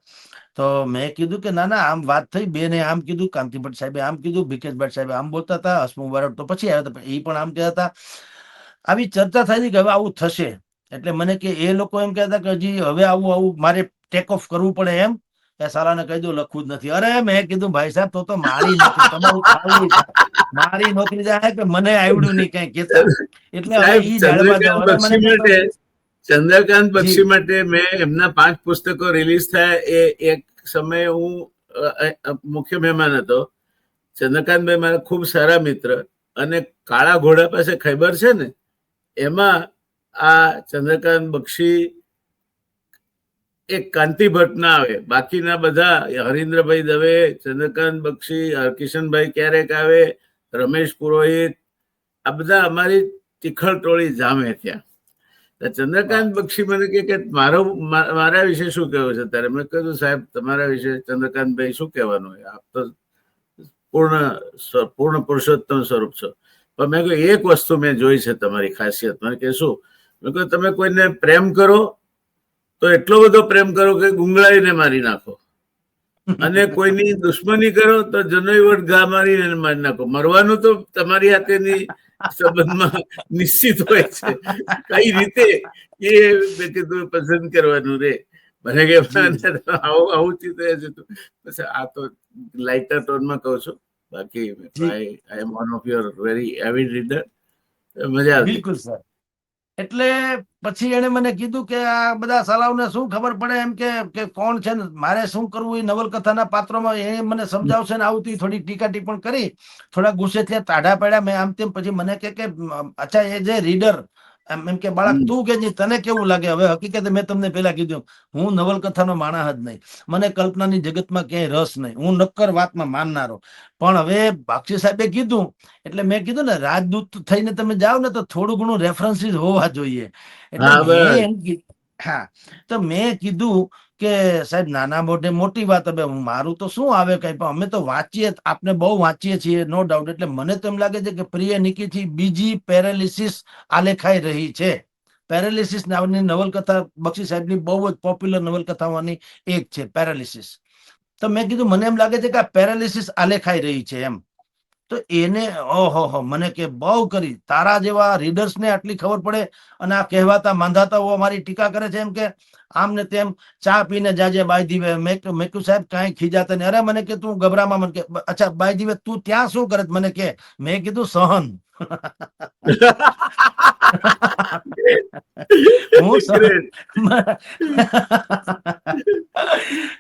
તો મેં કીધું કે ના ના આમ વાત થઈ, બેને આમ કીધું, કાંતિ ભટ્ટ સાહેબે આમ કીધું, ભીખેશ ભટ્ટ સાહેબે આમ બોલતા હતા, હસમુખ બારડ તો પછી આવ્યા હતા, એ પણ આમ કહેતા હતા. આવી ચર્ચા થઈ હતી કે હવે આવું થશે. એટલે મને કે એ લોકો એમ કહેતા કે હજી હવે આવું આવું મારે ટેક ઓફ કરવું પડે એમ. એ સાલાને કહી દઉં લખવું જ નથી. અરે મેં કીધું ભાઈ સાહેબ તો મારી નોકરી, તમારું ખાલી મારી નોકરી જાય કે મને આવડ્યું નહીં કઈ કેતા. એટલે હવે
સાહેબ,
ઈ જાળમાં જાવ. અરે મને
ચંદ્રકાંત
જી
બક્ષી માટે મેં એમના 5 પુસ્તકો રિલીઝ થયા એ એક સમયે હું મુખ્ય મહેમાન હતો. ચંદ્રકાંતભાઈ મારા ખૂબ સારા મિત્ર, અને કાળા ઘોડા પાસે ખૈબર છે ને, એમાં આ ચંદ્રકાંત બક્ષી એક કાંતિ ભટ્ટ ના આવે, બાકીના બધા હરીન્દ્રભાઈ દવે, ચંદ્રકાંત બક્ષી, હરકિશનભાઈ ક્યારેક આવે, રમેશ પુરોહિત, આ બધા અમારી તિખળ ટોળી જામે ત્યાં. ચંદ્રકાંત બક્ષી મને કે મારા વિશે શું કહેવું છે ત્યારે? મેં કહ્યું સાહેબ તમારા વિશે ચંદ્રકાંતભાઈ શું કહેવાનું, આપ તો પૂર્ણ પુરુષોત્તમ સ્વરૂપ છો. પણ મેં કહ્યું એક વસ્તુ મેં જોઈ છે તમારી ખાસિયત. મને કે શું? મેં કહ્યું તમે કોઈને પ્રેમ કરો તો એટલો બધો પ્રેમ કરો કે ગુંગળાઈને મારી નાખો, અને કોઈની દુશ્મની કરો તો જનોઈ વટ ઘા મારીને મારી નાખો. મરવાનું તો તમારી હાથેની સંબંધમાં નિશ્ચિત હોય છે, કઈ રીતે એ મેં કીધું પસંદ કરવાનું રે. મને કે આવું ચિત્ર છે. પછી આ તો લાઇટર ટોનમાં કહું છું, બાકી I am one of your very avid reader. મજા આવતી.
બિલકુલ સર. એટલે પછી એને મને કીધું કે આ બધા સલાવને શું ખબર પડે એમ કે કોણ છે ને મારે શું કરવું એ નવલકથાના પાત્રોમાં, એ મને સમજાવશે ને. આવતી થોડી ટીકા ટિપ્પણ કરી, થોડા ગુસ્સે થયા, તાઢા પડ્યા, મેં આમ તેમ. પછી મને કે અચ્છા એ જે રીડર એમ કે બાળક તું કે તને કેવું લાગે? હવે હકીકતે મેં તમને પેલા કીધું, હું નવલકથાનો માણસ જ નહીં, મને કલ્પનાની જગતમાં ક્યાંય રસ નહીં, હું નક્કર વાતમાં માનનારો. પણ હવે બક્ષી સાહેબે કીધું એટલે મેં કીધું ને, રાજદૂત થઈને તમે જાઓ ને તો થોડું ઘણું રેફરન્સીસ હોવા જોઈએ. એટલે મેં એમ હા, તો મેં કીધું કે સાહેબ નાના મોઢે મોટી વાત. હવે મારું તો શું આવે કઈ, પણ અમે તો વાંચીએ, આપને બહુ વાંચીએ છીએ નો ડાઉટ. એટલે મને તો એમ લાગે છે કે પ્રિય નિકીથી બીજી પેરાલિસિસ આલેખાઈ રહી છે. પેરાલિસિસ નામની નવલકથા બક્ષી સાહેબની બહુ જ પોપ્યુલર નવલકથાઓની એક છે, પેરાલિસિસ. તો મેં કીધું મને એમ લાગે છે કે આ પેરાલિસિસ આલેખાઈ રહી છે એમ. તો એને ઓહો મને કે બહુ કરી, તારા જેવા રીડર્સ ને આટલી ખબર પડે, અને આ કહેવાતા માંધાતાઓ અમારી ટીકા કરે છે એમ કે આમ ને તેમ, ચા પીને જાજે બાય દીવે. મેં કીધું સાહેબ કાંઈ ખીજાતા નહીં. અરે મને કે તું ગભરામાં. મને કે અચ્છા બાય દીવે તું ત્યાં શું કરે? મને કે મેં કીધું સહન.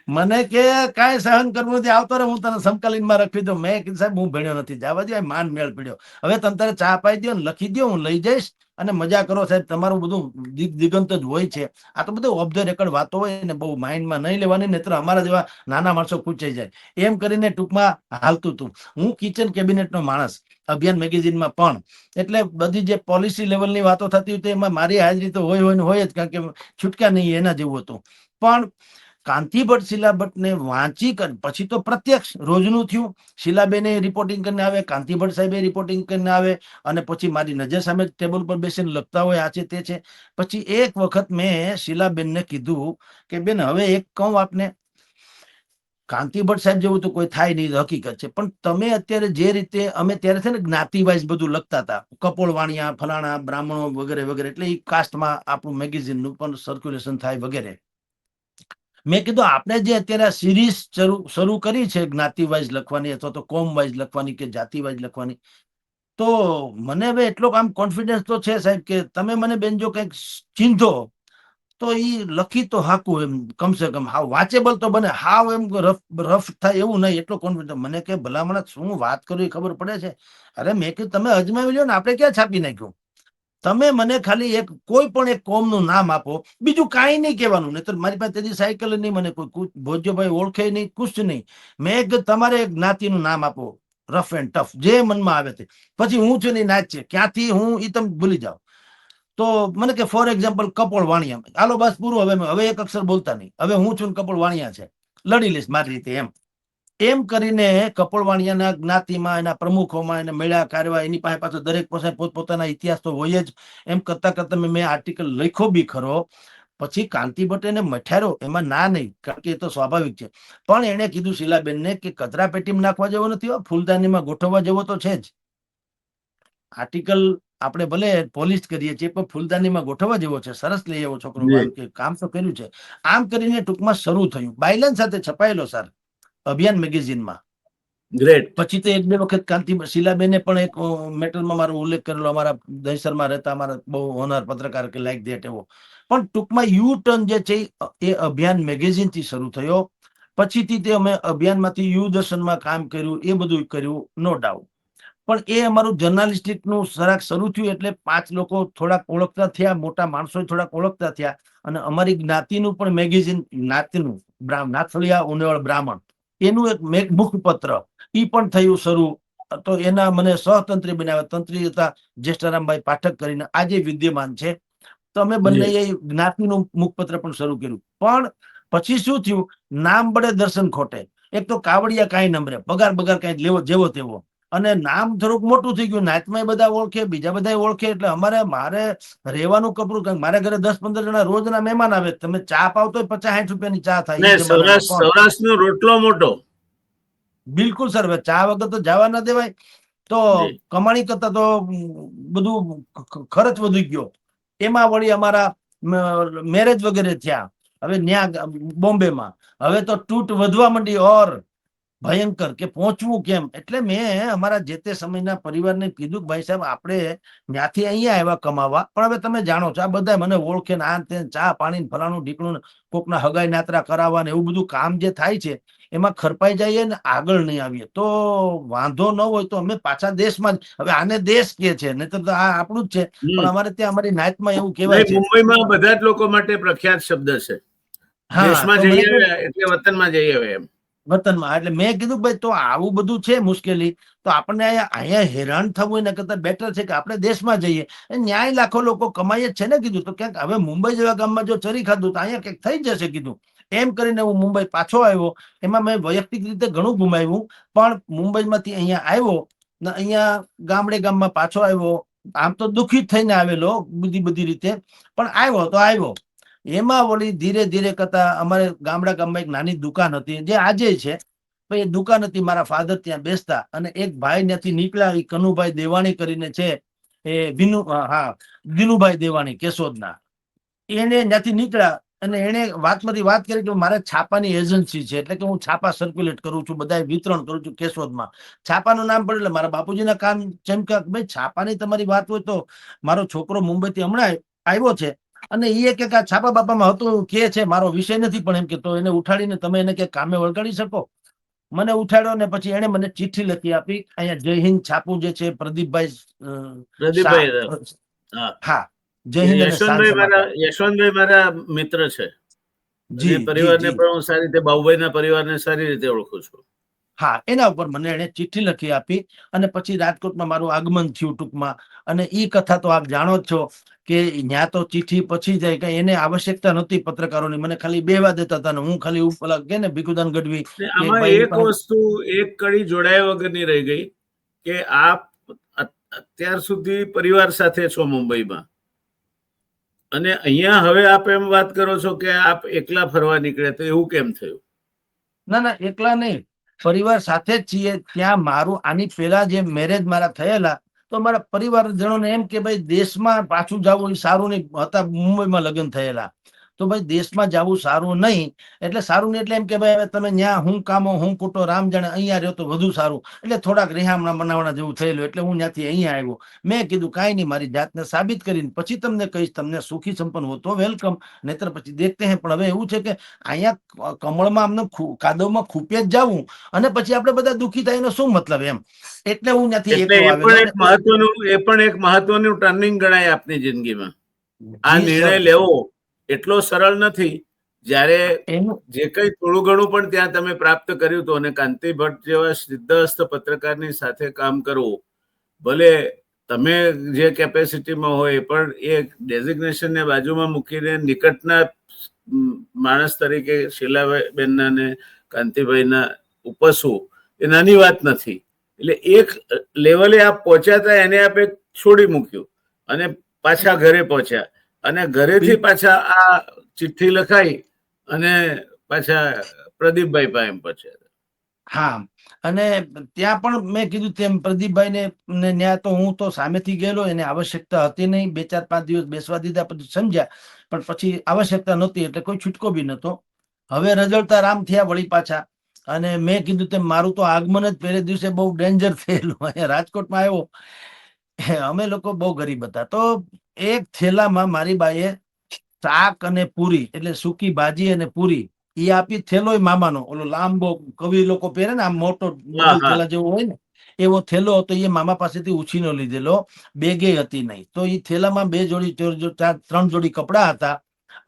મને કે કાંઈ સહન કરવું નથી, આવતો રે હું તને સમકાલીનમાં રખી દઉં. મેં કીધું સાહેબ હું ભણ્યો નથી, જવા દે, માન મેળ પડ્યો. હવે તમે તારે ચા પાઈ દો ને લખી દો, હું લઈ જઈશ અને મજા કરો સાહેબ. તમારું બધું દિગંત જ હોય છે. આ તો બધું ઓફ ધ રેકર્ડ વાતો હોય ને, બહુ માઇન્ડમાં નહીં લેવાની, નહીતર અમારા જેવા નાના માણસો પૂછાઈ જાય. એમ કરીને ટૂંકમાં હાલતું હતું. હું કિચન કેબિનેટનો માણસ, અભિયાન મેગેઝિનમાં પણ. એટલે બધી જે પોલિસી લેવલની વાતો થતી હતી એમાં મારી હાજરી તો હોય ને હોય જ, કારણ કે છૂટકા નહીં એના જેવું હતું. પણ કાંતિ ભટ્ટ શીલા ભટ્ટને વાંચી પછી તો પ્રત્યક્ષ રોજનું થયું. શીલાબેને રિપોર્ટિંગ કરીને આવે, કાંતિ ભટ્ટ સાહેબે રિપોર્ટિંગ કરીને આવે, અને પછી મારી નજર સામે ટેબલ પર બેસીને લખતા હોય, આ છે તે છે. પછી એક વખત મેં શીલાબેનને કીધું કે બેન હવે એક કહું આપને, કાંતિ ભટ્ટ સાહેબ જેવું તો કોઈ થાય નહીં, હકીકત છે. પણ તમે અત્યારે જે રીતે, અમે ત્યારે છે ને જ્ઞાતિ વાઇઝ બધું લખતા હતા, કપોળ વાણિયા, ફલાણા, બ્રાહ્મણો વગેરે વગેરે. એટલે એ કાસ્ટમાં આપણું મેગેઝિનનું પણ સર્ક્યુલેશન થાય વગેરે. મેં કીધું આપણે જે અત્યારે સિરીઝ શરૂ કરી છે જ્ઞાતિ વાઇઝ લખવાની અથવા તો કોમ વાઇઝ લખવાની કે જાતિ વાઇઝ લખવાની, તો મને હવે એટલો આમ કોન્ફિડન્સ તો છે સાહેબ કે તમે મને બેન જો કંઈક ચીંધો તો ઈ લખી તો હાકું એમ કમસે કમ હાવ વાંચેબલ તો બને, હાવ એમ રફ થાય એવું નહીં, એટલો કોન્ફિડન્સ. મને કે ભલામણ શું વાત કરું એ ખબર પડે છે. અરે મેં કીધું તમે અજમાવી લ્યો ને, આપણે ક્યાં છાપી નાખ્યું. તમે મને ખાલી એક કોઈ પણ એક કોમનું નામ આપો, બીજું કાંઈ નહીં કહેવાનું. નહીં તો મારી પાસે તેની સાયકલ નહીં, મને કોઈ ભોજ્યભાઈ ઓળખે નહીં, કુછ નહીં. મેં તમારે એક જ્ઞાતિનું નામ આપો, રફ એન્ડ ટફ જે મનમાં આવે તે. પછી હું છું ને નાચ છે ક્યાંથી હું એ તમે ભૂલી જાઓ. તો મને કે ફોર એક્ઝામ્પલ કપોળ વાણિયા, હાલો બસ પૂરું, હવે એક અક્ષર બોલતા નહીં, હવે હું છું ને કપોળ વાણિયા છે, લડી લઈશ મારી રીતે. એમ કરીને કપોળવાણિયાના જ્ઞાતિમાં એના પ્રમુખોમાં એને મળ્યા કાર્યવા, એની પાસે પાછો દરેક પાસે પોતપોતાના ઇતિહાસ તો હોય જ. એમ કરતા કરતા મેં આર્ટિકલ લખ્યો બી ખરો. પછી કાંતિ ભટ્ટ એને મઠ્યારો, એમાં ના નહીં, કારણ કે એ તો સ્વાભાવિક છે. પણ એને કીધું શીલાબેનને કે કચરા પેટીમાં નાખવા જેવો નથી, ફૂલદાનીમાં ગોઠવવા જેવો તો છે જ. આર્ટિકલ આપણે ભલે પોલિશ કરીએ છીએ પણ ફૂલદાનીમાં ગોઠવવા જેવો છે. સરસ લઈ આવ્યો છોકરો, કામ તો કર્યું છે. આમ કરીને ટૂંકમાં શરૂ થયું, બાયલાન સાથે છપાયેલો સર અભિયાન મેગેઝિનમાં.
ગ્રેટ.
પછી તો એક બે વખત કાંતિ શીલાબેને પણ એક મેટલમાં મારો ઉલ્લેખ કરેલો, અમારા દહીસરમાં રહેતા અમારા બહુ હોનાર પત્રકાર કે લાઈક ધેટ એવો. પણ ટૂંકમાં યુ ટર્ન જે છે એ અભિયાન મેગેઝિન થી શરૂ થયો. પછીથી તે અમે અભિયાનમાંથી યુ દર્શનમાં કામ કર્યું, એ બધું કર્યું, નો ડાઉટ. પણ એ અમારું જર્નાલિસ્ટિક નું સરાક શરૂ થયું એટલે 5 લોકો થોડાક ઓળખતા થયા, મોટા માણસો થોડાક ઓળખતા થયા. અને અમારી જ્ઞાતિનું પણ મેગેઝિન, જ્ઞાતિનું નાથલિયા ઉનેવળ બ્રાહ્મણ, એનું એક મુખપત્ર ઈ પણ થયું શરૂ. તો એના મને સહતંત્રી બનાવ્યા. તંત્રી હતા જ્યેષ્ઠારામભાઈ પાઠક કરીને, આજે વિદ્યમાન છે. તો અમે બંને એ જ્ઞાતિનું મુખપત્ર પણ શરૂ કર્યું. પણ પછી શું થયું, નામ બળે દર્શન ખોટે. એક તો કાવડિયા કાંઈ નંબરે, પગાર બગાર કાંઈ લેવો જેવો તેવો, અને નામ થોડુંક મોટું થઈ ગયું, નાતમાં બધા ઓળખે, બીજા બધા ઓળખે. એટલે મારે રહેવાનું કપડું, કારણ મારા ઘરે 10-15 જણા રોજના મહેમાન આવે. તમે ચા પાવ તો 50-60 રૂપિયાની ચા થાય.
સૌરાષ્ટ્રનો રોટલો મોટો.
બિલકુલ સર, ચા વગર તો જવા ના દેવાય. તો કમાણી કરતા તો બધું ખર્ચ વધી ગયો. એમાં વળી અમારા મેરેજ વગેરે થયા. હવે ત્યાં બોમ્બેમાં હવે તો તૂટ વધવા માંડી, ઓર ભયંકર કે પહોંચવું કેમ. એટલે મેં અમારા જે તે સમયના પરિવારને કીધું કે ભાઈ સાહેબ, આપણે ત્યાંથી અહીંયા આવ્યા કમાવા, પણ હવે તમે જાણો છો આ બધા મને ઓળખે ને આ તે ચા પાણી ફલાણું ઢીકણું, કોકના હગાઈ નાતરા કરાવવા ને એવું બધું કામ જે થાય છે એમાં ખરપાઈ જઈએ ને આગળ નહીં આવીએ તો વાંધો ન હોય તો અમે પાછા દેશમાં જ. હવે આને દેશ કે છે, નહીં તો આ આપણું જ છે. પણ અમારે ત્યાં અમારી નાતમાં એવું કહેવાય છે,
મુંબઈમાં બધા જ લોકો માટે પ્રખ્યાત શબ્દ છે, દેશમાં જઈએ એટલે વતનમાં જઈએ એમ.
વતનમાં. એટલે મેં કીધું ભાઈ તો આવું બધું છે મુશ્કેલી, તો આપણને અહીંયા હેરાન થવું એના કરતા બેટર છે કે આપણે દેશમાં જઈએ. ન્યાય લાખો લોકો કમાય જ છે ને. કીધું તો ક્યાંક હવે મુંબઈ જેવા ગામમાં જો ચરી ખાધું તો અહીંયા ક્યાંક થઈ જશે. કીધું એમ કરીને હું મુંબઈ પાછો આવ્યો. એમાં મેં વૈયક્તિક રીતે ઘણું ગુમાવ્યું, પણ મુંબઈમાંથી અહીંયા આવ્યો ને અહીંયા ગામમાં પાછો આવ્યો. આમ તો દુઃખી થઈને આવેલો બધી રીતે, પણ આવ્યો તો આવ્યો. એમાં વળી ધીરે ધીરે કરતા અમારે ગામમાં એક નાની દુકાન હતી જે આજે છે. એ દુકાન હતી, મારા ફાધર ત્યાં બેસતા, અને એક ભાઈ ત્યાંથી નીકળ્યા, કનુભાઈ દેવાણી કરીને છે, એ દિનુભાઈ દેવાણી કેશોદના. એને ત્યાંથી નીકળ્યા અને એને વાતમાંથી વાત કરી કે મારે છાપાની એજન્સી છે, એટલે કે હું છાપા સર્ક્યુલેટ કરું છું, બધા વિતરણ કરું છું કેશોદમાં. છાપાનું નામ પડે એટલે મારા બાપુજીના કાન ચમક્યા, ભાઈ છાપાની તમારી વાત હોય તો મારો છોકરો મુંબઈથી હમણાં આવ્યો છે અને એ કે છાપા બાપામાં હતું કે છે, મારો વિષય નથી, પણ એમ કે તો એને ઉઠાડીને તમે એને કે કામે વળગાડી શકો. મને ઉઠાડ્યો ને પછી એને મને ચિઠ્ઠી લખી આપી. અહીંયા જય હિન્દ છાપું જે છે પ્રદીપભાઈ, હા જય હિન્દ.
યશવંતભાઈ મારા મિત્ર છે, પરિવારને પણ હું સારી રીતે, બાબુભાઈના પરિવારને સારી રીતે ઓળખું છું.
હા, એના ઉપર મને એને ચિઠ્ઠી લખી આપી અને પછી રાજકોટમાં મારું આગમન થયું ટૂંકમાં. અને એ કથા તો આપ જાણો જ છો કે ત્યાં તો ચિઠ્ઠી પછી જાય, કઈ એને આવશ્યકતા નહોતી પત્રકારોની. મને ખાલી બેવા દેતા હતા ને હું ખાલી ઉપર કે ને ભીખુદાન ગઢવી.
આમાં એક વસ્તુ, એક કડી જોડાયા વગરની રહી ગઈ કે આપ અત્યાર સુધી પરિવાર સાથે છો મુંબઈમાં, અને અહીંયા હવે આપ એમ વાત કરો છો કે આપ એકલા ફરવા નીકળે, તો એવું કેમ થયું?
ના, એકલા નહીં, પરિવાર સાથે જ છીએ. ત્યાં મારું આની પહેલા જે મેરેજ મારા થયેલા, તો મારા પરિવારજનોને એમ કે ભાઈ દેશમાં પાછું જવું એ સારું નહીં, હતા મુંબઈમાં લગ્ન થયેલા. તો ભાઈ દેશમાં જવું સારું નહીં. એટલે સારું નહીં એટલે એમ કે ભાઈ હવે તમે ન્યા હું કામો હું કૂટો રામ જાણે, અહીંયા રહ્યો તો વધુ સારું. એટલે થોડાક રિહામણા બનાવણા જેવું થયેલું એટલે હું ત્યાંથી અહીંયા આવ્યો. મેં કીધું કાંઈ નહીં, મારી જાતને સાબિત કરીને પછી તમને કહીશ, તમને સુખી સંપન્ન હો તો વેલકમ, નહીતર પછી દેખતે હે. પણ હવે એવું છે કે અહીંયા કમળમાં અમને કાદવમાં ખૂપે જ જવું અને પછી આપણે બધા દુઃખી થાય એનો શું મતલબ એમ. એટલે હું ત્યાંથી
એટલે
એકલો આવેલો.
એ પણ એક મહત્વનું ટર્નિંગ ગણાય આપની જિંદગીમાં. આ
જી
નિર્ણય
સર,
લેવો એટલો સરળ નથી. જ્યારે
એનું
જે કઈ થોડું ઘણું પણ ત્યાં તમે પ્રાપ્ત કર્યું હતું અને કાંતિ ભટ્ટ જેવા સિદ્ધહસ્ત પત્રકારની સાથે કામ કરવું, ભલે તમે જે કેપેસિટીમાં હોય પણ એ ડેઝિગ્નેશનને બાજુમાં મૂકીને નિકટના માણસ તરીકે શીલાબેનના ને કાંતિભાઈના ઉપસવું એ નાની વાત નથી. એટલે એક લેવલે આપ પહોંચ્યા હતા એને આપે છોડી મૂક્યું અને પાછા ઘરે પહોંચ્યા અને ઘરેથી પાછા આ ચિઠ્ઠી લખાઈ અને પાછા પ્રદીપભાઈ પાસે પહોંચ્યા.
હા, અને ત્યાં પણ મેં કીધું તેમ પ્રદીપભાઈ ને ન્યા તો હું તો સામેથી ગયેલો, એને આવશ્યકતા હતી નહીં. 2-4-5 દિવસ બેસવા દીધા પછી સમજ્યા, પણ પછી આવશ્યકતા નહોતી એટલે કોઈ છૂટકો બી નતો. હવે રજળતા રામ થયા વળી પાછા. અને મેં કીધું તેમ મારું તો આગમન જ પહેલે દિવસે બહુ ડેન્જર થયેલું. અહીંયા રાજકોટમાં આવ્યો, અમે લોકો બહુ ગરીબ હતા, તો એક થેલામાં મારી બાઈએ શાક અને પૂરી એટલે સૂકી ભાજી અને પૂરી એ આપી. થેલો મામાનો ઓલો લાંબો કવિ લોકો પહેરે ને આમ મોટો ડબલ થેલા જેવો હોય ને એવો થેલો હતો. એ મામા પાસેથી ઉછીનો લીધેલો, બેગે હતી નહીં. તો એ થેલામાં 2 જોડી 3 જોડી કપડા હતા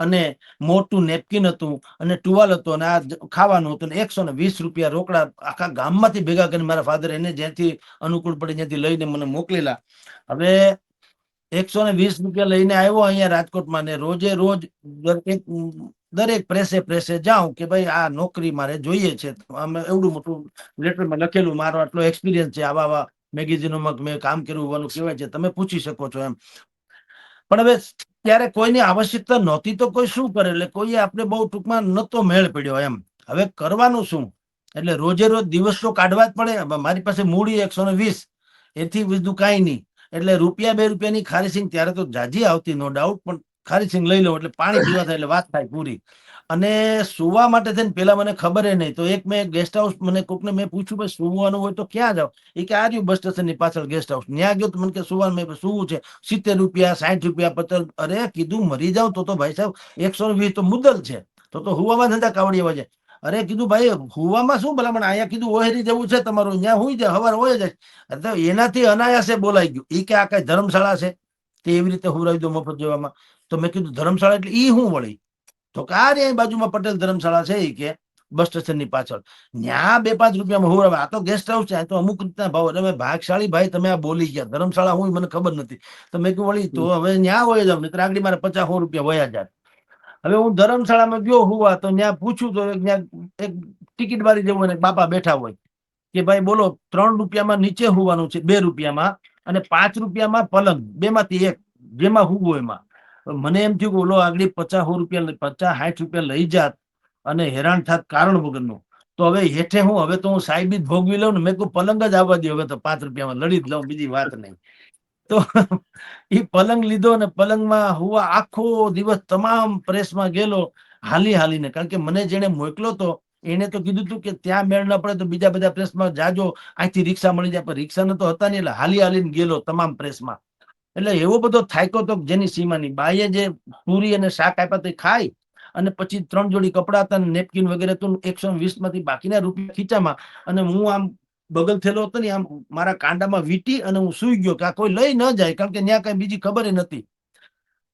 અને મોટું નેપકિન હતું અને ટુવાલ હતો અને આ ખાવાનું હતું. 120 રૂપિયા રોકડા આખા ગામમાંથી ભેગા કરીને મારા ફાધર એને જ્યાંથી અનુકૂળ પડે ત્યાંથી લઈને મને મોકલેલા. હવે 120 રૂપિયા લઈને આવ્યો અહીંયા રાજકોટમાં ને રોજે રોજ દરેક પ્રેસે જાઉં કે ભાઈ આ નોકરી મારે જોઈએ છે. અમે એવડું મોટું લેટરમાં લખેલું, મારો આટલો એક્સપિરિયન્સ છે, આવા મેગેઝિનોમાં મેં કામ કર્યું હોવાનું કહેવાય છે, તમે પૂછી શકો છો એમ. પણ હવે ત્યારે કોઈની આવશ્યકતા નહોતી તો કોઈ શું કરે, એટલે કોઈએ આપણે બહુ ટૂંકમાં નતો મેળ પડ્યો એમ. હવે કરવાનું શું, એટલે રોજે રોજ દિવસ તો કાઢવા જ પડે. મારી પાસે મૂડી 120, એથી બીજું કાંઈ નહીં. એટલે ₹2-2 રૂપિયાની ખારીસિંગ ત્યારે તો જાજી આવતી નો ડાઉટ, પણ ખારીસિંગ લઈ લો એટલે પાણી પીવા થાય એટલે વાત થાય પૂરી. અને સુવા માટે થઈને પેલા મને ખબર નહીં, તો એક મેં ગેસ્ટ હાઉસ, મને કોકને મેં પૂછ્યું ભાઈ સુવાનું હોય તો ક્યાં જાવ, એ કે આ રહ્યું બસ સ્ટેશન ની પાછળ ગેસ્ટ હાઉસ. ત્યાં ગયો તો મને કે સુવાનું, મેં સુવું છે 70 રૂપિયા 60 રૂપિયા 50. અરે કીધું મરી જાવ તો ભાઈ સાહેબ 120 તો મુદ્દલ છે, તો હુવામાં ધંધા કાવડિયા છે. અરે કીધું ભાઈ હુવામાં શું ભલામણ, અહીંયા કીધું ઓહેરી જવું છે તમારું, ત્યાં હુઈ જાય, હવાર હોય જાય. એનાથી અનાયાસે બોલાઈ ગયું. એ કે આ કઈ ધર્મશાળા છે તે એવી રીતે હુરાવી દો મફત જેવામાં. તો મેં કીધું ધર્મશાળા એટલે ઈ હું વળી, તો કે આ રે બાજુમાં પટેલ ધર્મશાળા છે, એ કે બસ સ્ટેશન ની પાછળ. ત્યાં 2-5 રૂપિયામાં હુરાવે. આ તો ગેસ્ટ હાઉસ છે, તો અમુક રીતના ભાવ. એટલે ભાગશાળી ભાઈ તમે આ બોલી ગયા, ધર્મશાળા હું મને ખબર નથી. તો મેં કીધું વળી તો હવે ત્યાં હોય જાવ, નહીં આગળ મારે 50-100 રૂપિયા વયા જાય. હવે હું ધર્મશાળામાં ગયો હુવા, તો ત્યાં પૂછ્યું તો ત્યાં એક ટિકિટ બારી જેવું અને બાપા બેઠા હોય કે ભાઈ બોલો 3 રૂપિયામાં નીચે હુવાનું છે, 2 રૂપિયામાં, અને 5 રૂપિયામાં પલંગ, 2 માંથી એક જેમાં હુવો એમાં. મને એમ થયું કે ઓલો આગળ 50-100 રૂપિયા 50-60 રૂપિયા લઈ જાત અને હેરાન થાત કારણ વગરનું. તો હવે હેઠે હું, હવે તો હું સાહેબી જ ભોગવી લઉં ને. મેં કહું પલંગ જ આવવા દે, હવે તો 5 રૂપિયામાં લડી જ લઉં, બીજી વાત નહીં. તો એ પલંગ લીધો ને પલંગમાં હુવા. આખો દિવસ તમામ પ્રેસમાં ગયેલો હાલી હાલીને, કારણ કે મને જેને મોકલો તો એને તો કીધું હતું કે ત્યાં મેળ ન પડે તો બીજા બધા પ્રેસમાં જાજો, અહીંથી રિક્ષા મળી જાય. પણ રિક્ષા ન તો હતા નહીં, એટલે હાલી હાલીને ગયેલો તમામ પ્રેસમાં. એટલે એવો બધો થાક્યો તો જેની સીમાની. બાઈએ જે પૂરી અને શાક આપ્યા તે ખાઈ અને પછી 3 જોડી કપડા હતા, નેપકિન વગેરે તો 120 માંથી બાકીના રૂપિયા ખીચામાં. અને હું આમ બગલ થયેલો હતો ને, આમ મારા કાંડામાં વીટી અને હું સુઈ ગયો કે આ કોઈ લઈ ન જાય, કારણ કે ત્યાં કઈ બીજી ખબર નથી.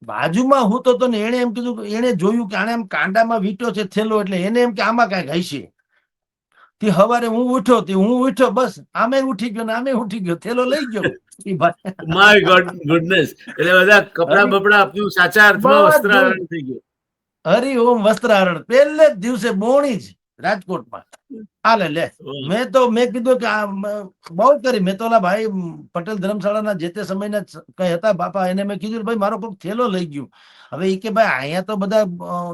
બાજુમાં હું તો ને એને એમ કીધું, એને જોયું કે આને આમ કાંડામાં વીટ્યો છે થેલો, એટલે એને એમ કે આમાં કઈક હશે. તે હવારે હું ઉઠ્યો, બસ આમે ઉઠી ગયો ને આમે ઉઠી ગયો, થેલો લઈ ગયો.
My God goodness. એટલે બધા કપડા બપડા આપણું સાચા અર્થમાં વસ્ત્રાહરણ થઈ ગયું.
હરિઓમ વસ્ત્રાહરણ પહેલે જ દિવસે બોણી જ રાજકોટમાં. હાલે લે. મેં કીધું કે બહુ કરી. મેં તો ઓલા ભાઈ પટેલ ધર્મશાળાના જે તે સમયના કઈ હતા બાપા, એને મેં કીધું ભાઈ મારો કોઈક થેલો લઈ ગયું. હવે એ કે ભાઈ અહીંયા તો બધા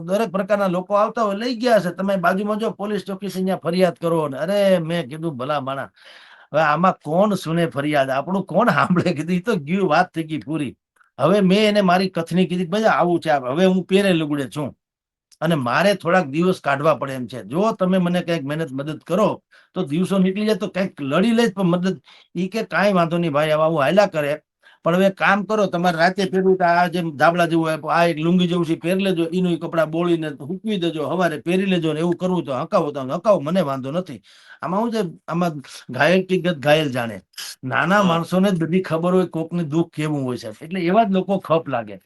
દરેક પ્રકારના લોકો આવતા હોય, લઈ ગયા હશે, તમે બાજુમાં જો પોલીસ ચોકી અહીંયા ફરિયાદ કરો. અરે મેં કીધું ભલા માણા, હવે આમાં કોણ સુને ફરિયાદ, આપણું કોણ સાંભળે. કીધું એ તો ગયું, વાત થઈ ગઈ પૂરી. હવે મેં એને મારી કથની કીધી ભાઈ આવું છે, હવે હું પહેરે લુગડે છું. અને મારે થોડાક દિવસ કાઢવા પડે એમ છે. જો તમે મને કંઈક મદદ કરો તો દિવસો નીકળી જાય, તો કંઈક લડી લઈશ પણ મદદ. ઈ કે કાંઈ વાંધો નહીં ભાઈ, આવું હાલ્યા કરે. પણ હવે કામ કરો, તમારે રાતે પહેરવું તો આ જેમ ધાબળા જેવું હોય, આ એક લુંગી જેવું છે પહેરી લેજો, એનું કપડા બોળીને હૂકવી દેજો, હવારે પહેરી લેજો ને એવું કરવું તો હકાવો તો હકાવો, મને વાંધો નથી. આમાં શું છે, આમાં ઘાયલ ટીગત ઘાયલ જાણે. નાના
હા.
માણસોને જ બધી ખબર હોય કોકને દુઃખ કેવું હોય છે, એટલે એવા જ લોકો ખપ લાગે.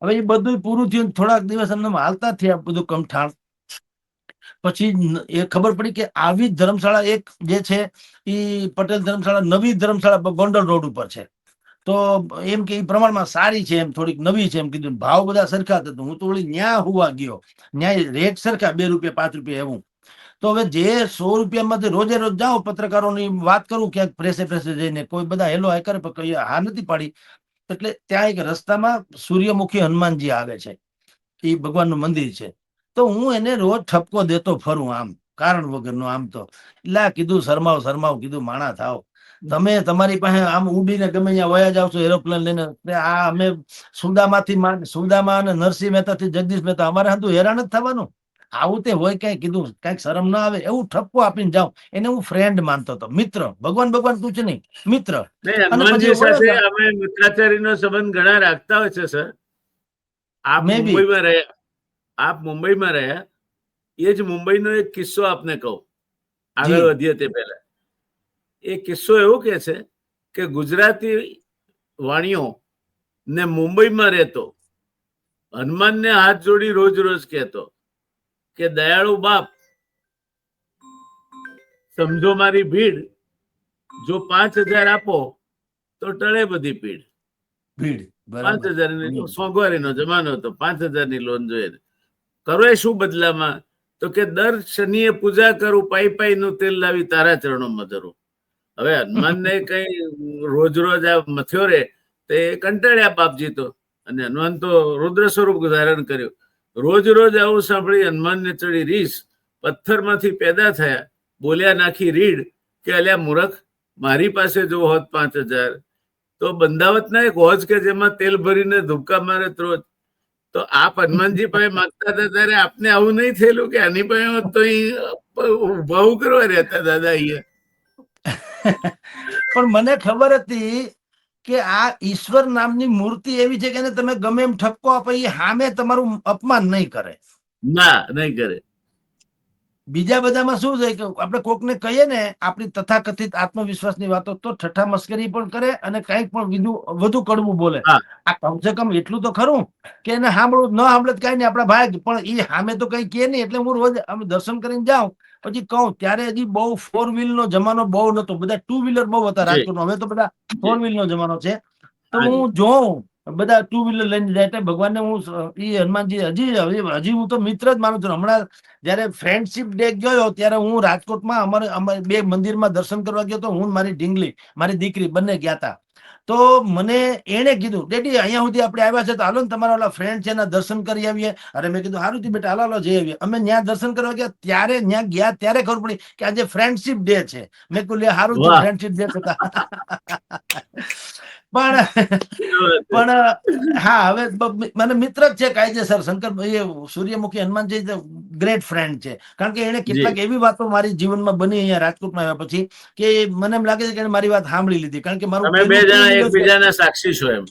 હવે એ બધું પૂરું થયું, થોડાક દિવસ એમને હાલતા થયા બધું કમઠાણ. પછી એ ખબર પડી કે આવી જ ધર્મશાળા એક જે છે એ પટેલ ધર્મશાળા, નવી ધર્મશાળા ગોંડલ રોડ ઉપર છે. તો એમ કે એ પ્રમાણમાં સારી છે, એમ થોડીક નવી છે એમ કીધું. ભાવ બધા સરખા હતા. હું તો વળી ન્યા હુવા ગયો, ન્યા રેટ સરખા, 2 રૂપિયા 5 રૂપિયા એવું. તો હવે જે 100 રૂપિયામાંથી રોજે રોજ જાઓ, પત્રકારોની વાત કરું ક્યાંક પ્રેસે જઈને, કોઈ બધા હેલો હાય કરે, પણ કઈ હા નથી પાડી. એટલે ત્યાં એક રસ્તામાં સૂર્યમુખી હનુમાનજી આવે છે, એ ભગવાનનું મંદિર છે. તો હું એને રોજ ઠપકો દેતો ફરું, આમ કારણ વગરનો. આમ તો એટલે કીધું શરમાવ કીધું, માણા થાવ તમે, તમારી પાસે આમ ઉડીને ગમે ત્યાં વયા જાવ છો એરોપ્લેન લઈને. આ અમે સુદામા અને નરસિંહ મહેતા થી જગદીશ મહેતા, અમારે હતું હેરાન જ થવાનું. આવું તે હોય કઈ, કીધું કઈક શરમ ના આવે એવું ઠપકો આપીને જાઉં. એને હું ફ્રેન્ડ માનતો હતો, મિત્ર. ભગવાન પૂછે નહીં, મિત્ર.
નહીં,
અને પછી
હનુમાનજી
વયો
સાથે
જાઉં.
અમે મિત્રાચારીનો સંબંધ ઘણા રાખતા હોય છે સર. આપ
મે બી
મુંબઈમાં રહ્યા, આપ મુંબઈમાં રહ્યા, એ જ મુંબઈનો એક કિસ્સો આપને કહું, આગળ
જી
વધીએ તે પહેલા. એ કિસ્સો એવો કે છે કે ગુજરાતી વાણીઓ ને મુંબઈમાં રહેતો હનુમાનને હાથ જોડી રોજ રોજ કહેતો કે દયાળુ બાપ, સમજો મારી ભીડ, જો 5,000 આપો તો ટળે બધી પીડ.
ભીડ,
5,000 ની સોંગવારીનો જમાનો હતો, 5,000 ની લોન જોઈએ. કરો એ શું બદલામાં? તો કે દર શનિએ પૂજા કરું, પાઈ નું તેલ લાવી તારા ચરણોમાં ધરું. હવે હનુમાનને કઈ રોજ રોજ આ મથ્યો રે તે કંટાળ્યા બાપજી તો. અને હનુમાન તો રુદ્ર સ્વરૂપ ધારણ કર્યું. રોજ રોજ આવું સાંભળી હનુમાનને ચડી રીસ. પથ્થરમાંથી પેદા થયા, બોલ્યા નાખી રીડ કે અલ્યા મૂરખ, મારી પાસે જો હોત 5,000 તો બંધાવતના એક હોજ કે જેમાં તેલ ભરીને ધુબકા મારે રોજ. તો આપ હનુમાનજી પાસે માંગતા હતા ત્યારે આપને આવું નહીં થયેલું કે આની પાસે હોત તો ઉભા કરવા રહેતા દાદા અહીંયા?
પણ મને ખબર હતી કે આ ઈશ્વર નામની મૂર્તિ એવી છે કે એને તમે ગમે એમ ઠપકો આપો, એ સામે તમારું અપમાન નહીં કરે.
ના, નહીં કરે.
બીજા બધામાં શું છે કે આપણે કોકને કહીએ ને આપણી તથાકથિત આત્મવિશ્વાસની વાતો, તો ઠઠ્ઠા મસ્કરી પણ કરે અને કંઈક પણ વધુ કડવું બોલે.
હા,
આ કમસે કમ એટલું તો ખરું કે એને સાંભળવું, ન સાંભળે કઈ નહીં, આપણા ભાઈ. પણ એ સામે તો કઈ કહે નહીં. એટલે હું રોજ અમે દર્શન કરીને જાઉં, પછી કહું. ત્યારે હજી બહુ 4 વ્હીલ નો જમાનો બહુ નતો, બધા 2 વ્હીલર બહુ હતા
જી,
રાજકોટમાં. હવે તો બધા 4
જી,
વ્હીલ નો જમાનો છે. તો
હાજી.
હું જોઉં બધા 2 વ્હીલર લઈને જાય. એટલે ભગવાનને હું હનુમાનજી હજી હું તો મિત્ર જ માનું છું. હમણાં જયારે ફ્રેન્ડશિપ ડે ગયો ત્યારે હું રાજકોટમાં અમારે 2 મંદિરમાં દર્શન કરવા ગયો તો. હું મારી ઢીંગલી, મારી દીકરી બંને ગયા હતા. તો મને એને કીધું, ડેડી અહીંયા સુધી આપણે આવ્યા છે તો હાલો ને તમારા ઓલા ફ્રેન્ડ છે એના દર્શન કરી આવીએ. અરે મેં કીધું સારું થયું બેટા, હાલો જઈ આવીએ. અમે ત્યાં દર્શન કરવા ગયા, ત્યાં ગયા ત્યારે ખબર પડી કે આજે ફ્રેન્ડશિપ ડે છે. મેં કહ્યું લે સારું થયું
વાહ!
ફ્રેન્ડશિપ ડે હતા. પણ હા, હવે મને મિત્ર જ છે કાયદેસર. શંકર સૂર્યમુખી હનુમાનજી ગ્રેટ ફ્રેન્ડ છે. કારણ કે એને
જી,
કેટલાક એવી વાતો મારી જીવનમાં બની અહીંયા રાજકોટમાં આવ્યા પછી કે મને એમ લાગે છે કે એને મારી વાત સાંભળી લીધી. કારણ કે મારું
તમે બે
પેલું 2
જણા
વ્હીલર છે.
એકબીજાના સાક્ષી છો એમ.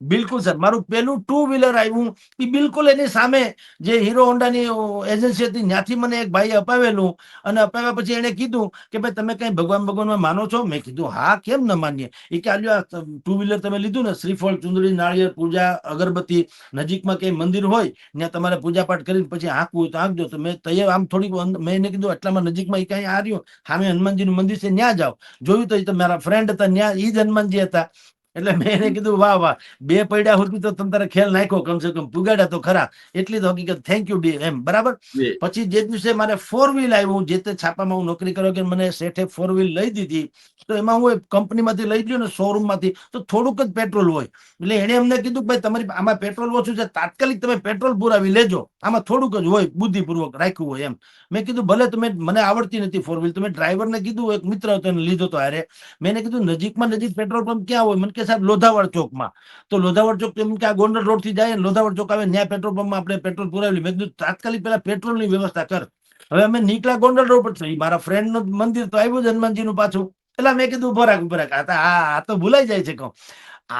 બિલકુલ સર, મારું પેલું 2 વ્હીલર આવ્યું એ બિલકુલ એની સામે જે હીરો હોન્ડાની એજન્સી હતી ત્યાંથી મને એક ભાઈએ અપાવેલું. અને અપાવ્યા પછી એને કીધું કે ભાઈ તમે કઈ ભગવાનમાં માનો છો? મેં કીધું હા, કેમ ન માનીએ. એ કે આ 2 વ્હીલર તમે લીધું ને, શ્રીફળ, ચુંદડી, નાળિયેર, પૂજા, અગરબત્તી, નજીકમાં કઈ મંદિર હોય ત્યાં તમારે પૂજા પાઠ કરીને પછી આંકવું હોય તો આંકજો. તો મેં તૈયાર આમ થોડીક મેં એને કીધું આટલામાં નજીકમાં એ કઈ આ રહ્યું સામે હનુમાનજીનું મંદિર છે, ત્યાં જાઓ. જોયું તો એ મારા ફ્રેન્ડ હતા, ત્યાં ઈ જ હનુમાનજી હતા. એટલે મેં એને કીધું વાહ વાહ, 2 પૈડા સુધી તો તમે તારે ખ્યાલ નાખ્યો, કમસે કમ પુગાડ્યા તો ખરા. એટલી તો હકીકત. Thank you D M. બરાબર.
જી,
પછી જે દિવસે મારે 4 વ્હીલ આવ્યું, જે તે છાપામાં હું નોકરી કર્યો કે મને શેઠે 4 વ્હીલ લઈ દીધી. તો એમાં હું કંપનીમાંથી લઈ ગયો ને શોરૂમ માંથી, તો થોડુંક જ પેટ્રોલ હોય. એટલે એને અમને કીધું કે ભાઈ તમારી આમાં પેટ્રોલ ઓછું છે, તાત્કાલિક તમે પેટ્રોલ પુરાવી લેજો, આમાં થોડુંક જ હોય, બુદ્ધિપૂર્વક રાખ્યું હોય એમ. મેં કીધું ભલે, તમે, મને આવડતી નથી 4 વ્હીલ. તમે ડ્રાઈવરને કીધું, એક મિત્ર હતો એને લીધો તો હારે. મેં એને કીધું નજીકમાં નજીક પેટ્રોલ પંપ ક્યાં હોય? મને કે કે સાહેબ લોધાવાડ ચોકમાં. તો લોધાવાડ ચોક એમ કે આ ગોંડલ રોડ થી જાય, લોધાવાડ ચોક આવે, ત્યાં પેટ્રોલ પંપમાં આપણે પેટ્રોલ પુરાવી. મેં કીધું તાત્કાલિક પેલા પેટ્રોલની વ્યવસ્થા કર. હવે અમે નીકળ્યા ગોંડલ રોડ પર, મારા ફ્રેન્ડ નું મંદિર તો આવ્યું જ હનુમાનજી નું પાછું. એટલે મેં કીધું ઉભો રાખ, આ તો ભૂલાઈ જાય છે. કહું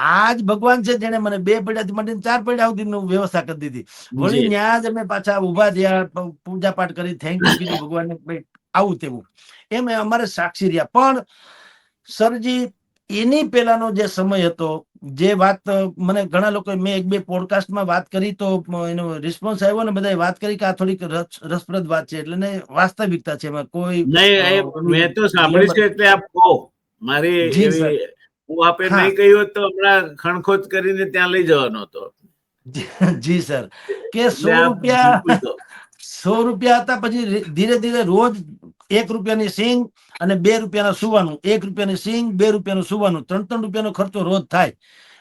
આજ ભગવાન છે જેને મને 2 પૈડાથી માંડીને 4 પૈડા સુધીનું વ્યવસ્થા કરી દીધી. વળી
જી
ત્યાં જ અમે પાછા ઉભા થયા, પૂજા પાઠ કરી, થેન્ક યુ કીધું ભગવાનને, આવું તેવું. એમ અમારે સાક્ષી રહ્યા. પણ સરજી એની પેલાનો જે સમય હતો, જે વાત મને ઘણા લોકો, મેં 1-2 પોડકાસ્ટમાં વાત કરી તો એનો રિસ્પોન્સ આવ્યો ને, બધાએ વાત કરી કે આ થોડીક રસપ્રદ વાત છે, એટલે વાસ્તવિકતા છે, એમાં કોઈ
નહીં, મેં તો સાંભળ્યું છે, એટલે આપ કહો. મારી
જી સર.
એવી, હું આપે
હા
નહીં કહ્યું હોત તો હમણાં ખણખોજ કરીને ત્યાં લઈ જવાનો હતો.
જી સર, કે
એટલે આપ બિલકુલ કહો.
100 રૂપિયા હતા. પછી ધીરે ધીરે રોજ 1 રૂપિયાની સિંગ અને 2 રૂપિયાનું સુવાનું, 1 રૂપિયાની સિંગ, 2 રૂપિયાનું સુવાનું, 3-3 રૂપિયાનો ખર્ચો રોજ થાય.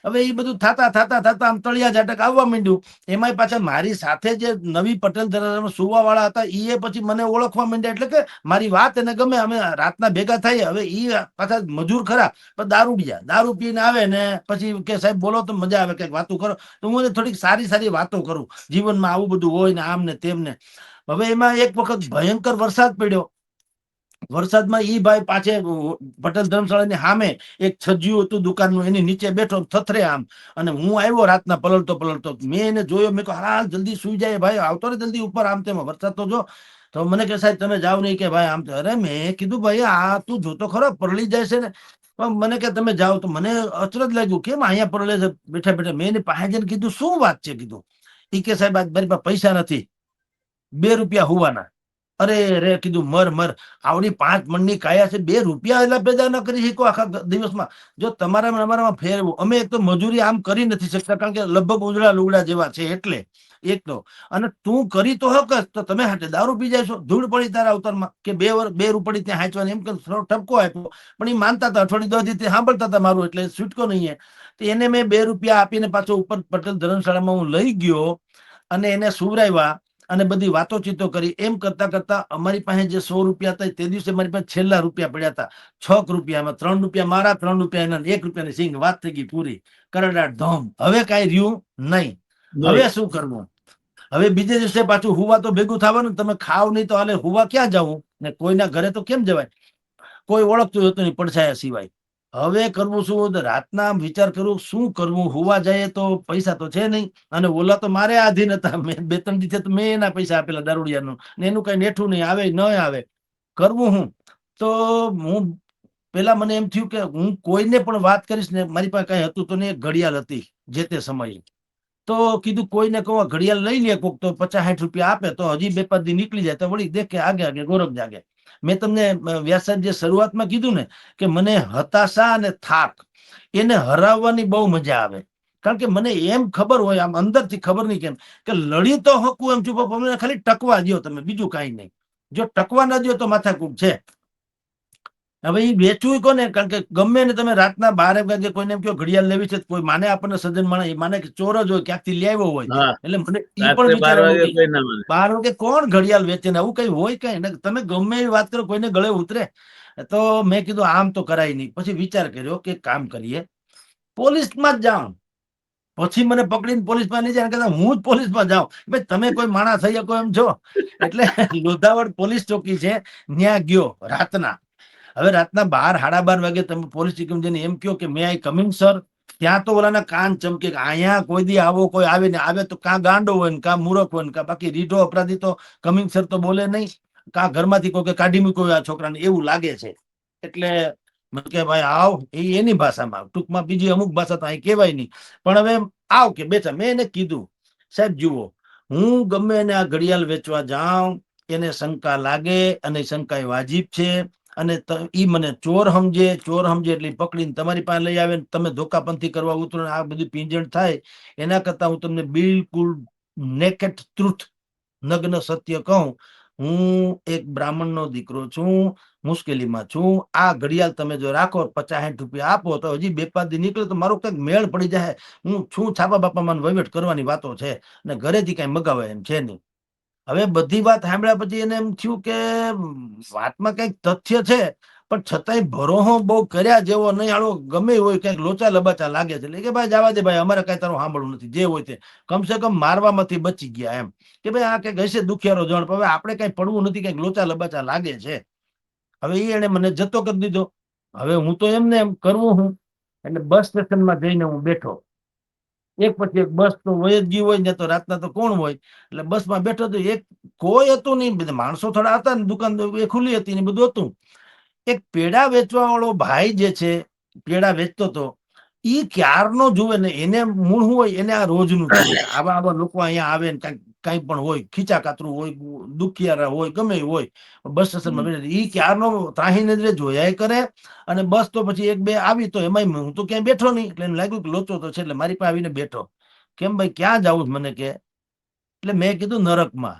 હવે એ બધું થતા થતા થતા આમ તળિયા ઝાટક આવવા માંડ્યું. એમાંય પાછા મારી સાથે જે નવી પટેલ ધરામાં સુવા વાળા હતા, એ પછી મને ઓળખવા માંડ્યા. એટલે કે મારી વાત એને ગમે, અમે રાતના ભેગા થઈએ. હવે એ પાછા મજૂર ખરા, પણ દારૂ પીને આવે ને પછી કે સાહેબ બોલો તો મજા આવે, કઈક વાતો કરો. તો હું થોડીક સારી સારી વાતો કરું, જીવનમાં આવું બધું હોય ને, આમ ને તેમ ને. હવે એમાં એક વખત ભયંકર વરસાદ પડ્યો. વરસાદમાં ઈ ભાઈ પાછે પટેલ ધર્મશાળાની સામે એક છજ્જુ હતું દુકાનનું, એની નીચે બેઠો થથરે આમ. અને હું આવ્યો રાતના પલળતો, મેં એને જોયો. મેં કહ્યું હાલ જલ્દી સુઈ જાય ભાઈ, આવતો ને જલ્દી ઉપર, આમ તેમાં વરસાદ તો જો. તો મને કે સાહેબ તમે જાઓ નહીં, કે ભાઈ આમ. અરે મેં કીધું ભાઈ આ તું જોતો ખરો પરળી જાય છે ને. મને કે તમે જાઓ. તો મને અચરજ લાગ્યું, કેમ અહીંયા પરળે છે બેઠા બેઠા. મેં એને પાસે જઈને કીધું શું વાત છે, કીધું. ઈ કે સાહેબ આજ મારી પાસે પૈસા નથી, 2 રૂપિયા હોવાના. અરે રે, કીધું મર આવડી 5 મણની કાયા છે, 2 રૂપિયા એટલા પેદા ન કરી શકો આખા દિવસમાં. જો તમારામાં અમારામાં ફેરવું, અમે એક તો મજૂરી આમ કરી નથી શકતા, કારણ કે લગભગ ઉજળા લુગડા જેવા છે. એટલે એક તો, અને તું કરી તો હક જ, તો તમે હાટે દારૂ પી જાય છો. ધૂળ પડી તારા અવતારમાં, કે 2 રૂપિયા ત્યાં હાંચવાની, એમ કે ઠપકો આપ્યો. પણ એ માનતા હતા, અઠવાડિયું 10 દી સાંભળતા હતા મારું, એટલે છૂટકો નહીં. તો એને મેં 2 રૂપિયા આપીને પાછો ઉપર પટેલ ધર્મશાળામાં હું લઈ ગયો, અને એને સુવરાવ્યા અને બધી વાતોચીતો કરી. એમ કરતા કરતા અમારી પાસે જે 100 રૂપિયા હતા, તે દિવસે મારી પાસે છેલ્લા રૂપિયા પડ્યા હતા 6 રૂપિયામાં. 3 રૂપિયા મારા, 3 રૂપિયા એના, 1 રૂપિયાની સિંગ. વાત થઈ ગઈ પૂરી, કરડાટ ધોમ. હવે કઈ રહ્યું નહીં. હવે શું કરવું? હવે બીજે દિવસે પાછું હુવા તો ભેગું થવાનું. તમે ખાવ નહીં તો હાલે, હુવા ક્યાં જવું ને? કોઈના ઘરે તો કેમ જવાય? કોઈ ઓળખતું હતું નહીં પડછાયા સિવાય. હવે કરવું શું? રાતના વિચાર કરું શું કરવું. હુવા જાય તો પૈસા તો છે નહીં, અને ઓલા તો મારે આધીન હતા. મેં 2-3 દિવસે તો મેં એના પૈસા આપેલા દારૂડિયાનું, ને એનું કઈ નેઠું નહીં આવે, ન આવે. કરવું હું? તો હું પેલા મને એમ થયું કે હું કોઈને પણ વાત કરીશ ને, મારી પાસે કઈ હતું તો નહીં, એક ઘડિયાળ હતી જે તે સમયે. તો કીધું કોઈને કહો ઘડિયાળ લઈ લે કોક, તો 50-60 રૂપિયા આપે તો હજી 2-5 દી નીકળી જાય, તો વળી દેખે આગે આગે ગોરખ જાગે. મેં તમને વ્યાસ જે શરૂઆતમાં કીધું ને, કે મને હતાશા અને થાક એને હરાવવાની બહુ મજા આવે. કારણ કે મને એમ ખબર હોય, આમ અંદરથી ખબર નહીં કેમ, કે લડી તો હકું એમ છું, મને ખાલી ટકવા દો તમે, બીજું કઈ નહીં. જો ટકવા ન દો તો માથાકૂટ છે. હવે એ વેચવું કોને? કારણ કે ગમે ને તમે રાતના 12 વાગે કોઈને એમ કહો ઘડિયાળ લેવી છે, કોઈ માને, આપણને સજ્જન માણે, એ માને કે ચોર જ હોય, ક્યાંકથી લઈ આવ્યો હોય.
હા,
એટલે મને ઈ પણ
રાત્રે
વિચાર
12
આવ્યો
વાગે
કે
કોઈ ના મને.
12 વાગે કોણ ઘડિયાળ વેચે ને? આવું કઈ હોય કઈ ને? તમે ગમે એવી વાત કરો, કોઈને ગળે ઉતરે? તો મેં કીધું આમ તો કરાય નહીં. પછી વિચાર કર્યો કે કામ કરીએ, પોલીસમાં જ જાઉં. પછી મને પકડીને પોલીસમાં નહીં જાય, કહેતા હું જ પોલીસમાં જાઉં. ભાઈ તમે કોઈ માણસ થઈ શકો એમ છો? એટલે લોધાવડ પોલીસ ચોકી છે, ત્યાં ગયો રાતના. હવે રાતના 12-12:30 વાગે તમે પોલીસ સ્ટેશન જઈને એમ કહો કે મે આઈ કમિંગ સર, ત્યાં તો ઓલાના કાન ચમકે કે અહીંયા કોઈ દી આવો કોઈ આવે ને, આવે તો કાં ગાંડો હોય ને કાં મૂરખ હોય ને, કાં બાકી રીઢો અપરાધી તો કમિંગ સર તો બોલે નહીં, કાં ઘરમાંથી કોઈ કાઢી મૂક્યો આ છોકરાને, એવું લાગે છે. એટલે મને કે ભાઈ આવ, એની ભાષામાં, ટૂંકમાં બીજી અમુક ભાષા તો અહીં કહેવાય નહીં, પણ હવે આવ કે બેઠા. મેં એને કીધું સાહેબ જુઓ, હું ગમે એને આ ઘડિયાળ વેચવા જાઉં, એને શંકા લાગે, અને શંકા એ વાજીબ છે, અને ઈ મને ચોર સમજે એટલે પકડીને તમારી પાસે લઈ આવે, તમે ધોકાપંથી કરવા ઉતરો, આ બધું પીંજણ થાય. એના કરતા હું તમને બિલકુલ નેકેડ ટ્રુથ, નગ્ન સત્ય કહું, હું એક બ્રાહ્મણનો દીકરો છું, મુશ્કેલીમાં છું. આ ઘડિયાળ તમે જો રાખો, 50-60 રૂપિયા આપો, તો હજી 2-5 દી નીકળે તો મારો કઈક મેળ પડી જાય. હું છું છાપા બાપામાં વહીવટ કરવાની વાતો છે, અને ઘરેથી કઈ મગાવાય એમ છે નહીં. હવે બધી વાત સાંભળ્યા પછી એને એમ થયું કે વાતમાં કઈક તથ્ય છે, પણ છતાંય ભરોહો બહુ કર્યા જેવો નહીં. આળો ગમે હોય કઈક લોચા લબાચા લાગે છે એટલે કે ભાઈ જવા દે ભાઈ, અમારે કઈ તારું સાંભળવું નથી, જે હોય તે. કમસે કમ મારવામાંથી બચી ગયા એમ કે ભાઈ આ કઈક હશે દુખિયારો જણ, હવે આપણે કઈ પડવું નથી, કઈક લોચા લબાચા લાગે છે. હવે એને મને જતો કરી દીધો. હવે હું તો એમને એમ કરવું હું, એટલે બસ સ્ટેશનમાં જઈને હું બેઠો. એક પછી એક બસ તો વય જ ગયું હોય ને, તો રાતના તો કોણ હોય, એટલે બસમાં બેઠો તો એક કોઈ હતું નહીં, બધા માણસો થોડા હતા ને, દુકાન એ ખુલ્લી હતી ને બધું હતું. એક પેડા વેચવા વાળો ભાઈ જે છે, પેડા વેચતો હતો, ઈ ક્યારનો જુએ ને, એને મૂળ શું હોય, એને આ રોજનું જુએ છે. આવા આવા લોકો અહીંયા આવે ને કઈ પણ હોય, ખીચા કાતરું હોય, દુખિયારા હોય, ગમે એવું હોય, બસ સ્ટેશનમાં બેઠા, ઈ ક્યારનો ત્રાહી નજરે જોયા કરે. અને બસ તો પછી એક બે આવી, તો એમાં હું તો ક્યાંય બેઠો નહીં, એટલે એને લાગ્યું કે લોચો તો છે, એટલે મારી પાસે આવીને બેઠો. કેમ ભાઈ ક્યાં જવું મને કે, એટલે મેં કીધું નરકમાં.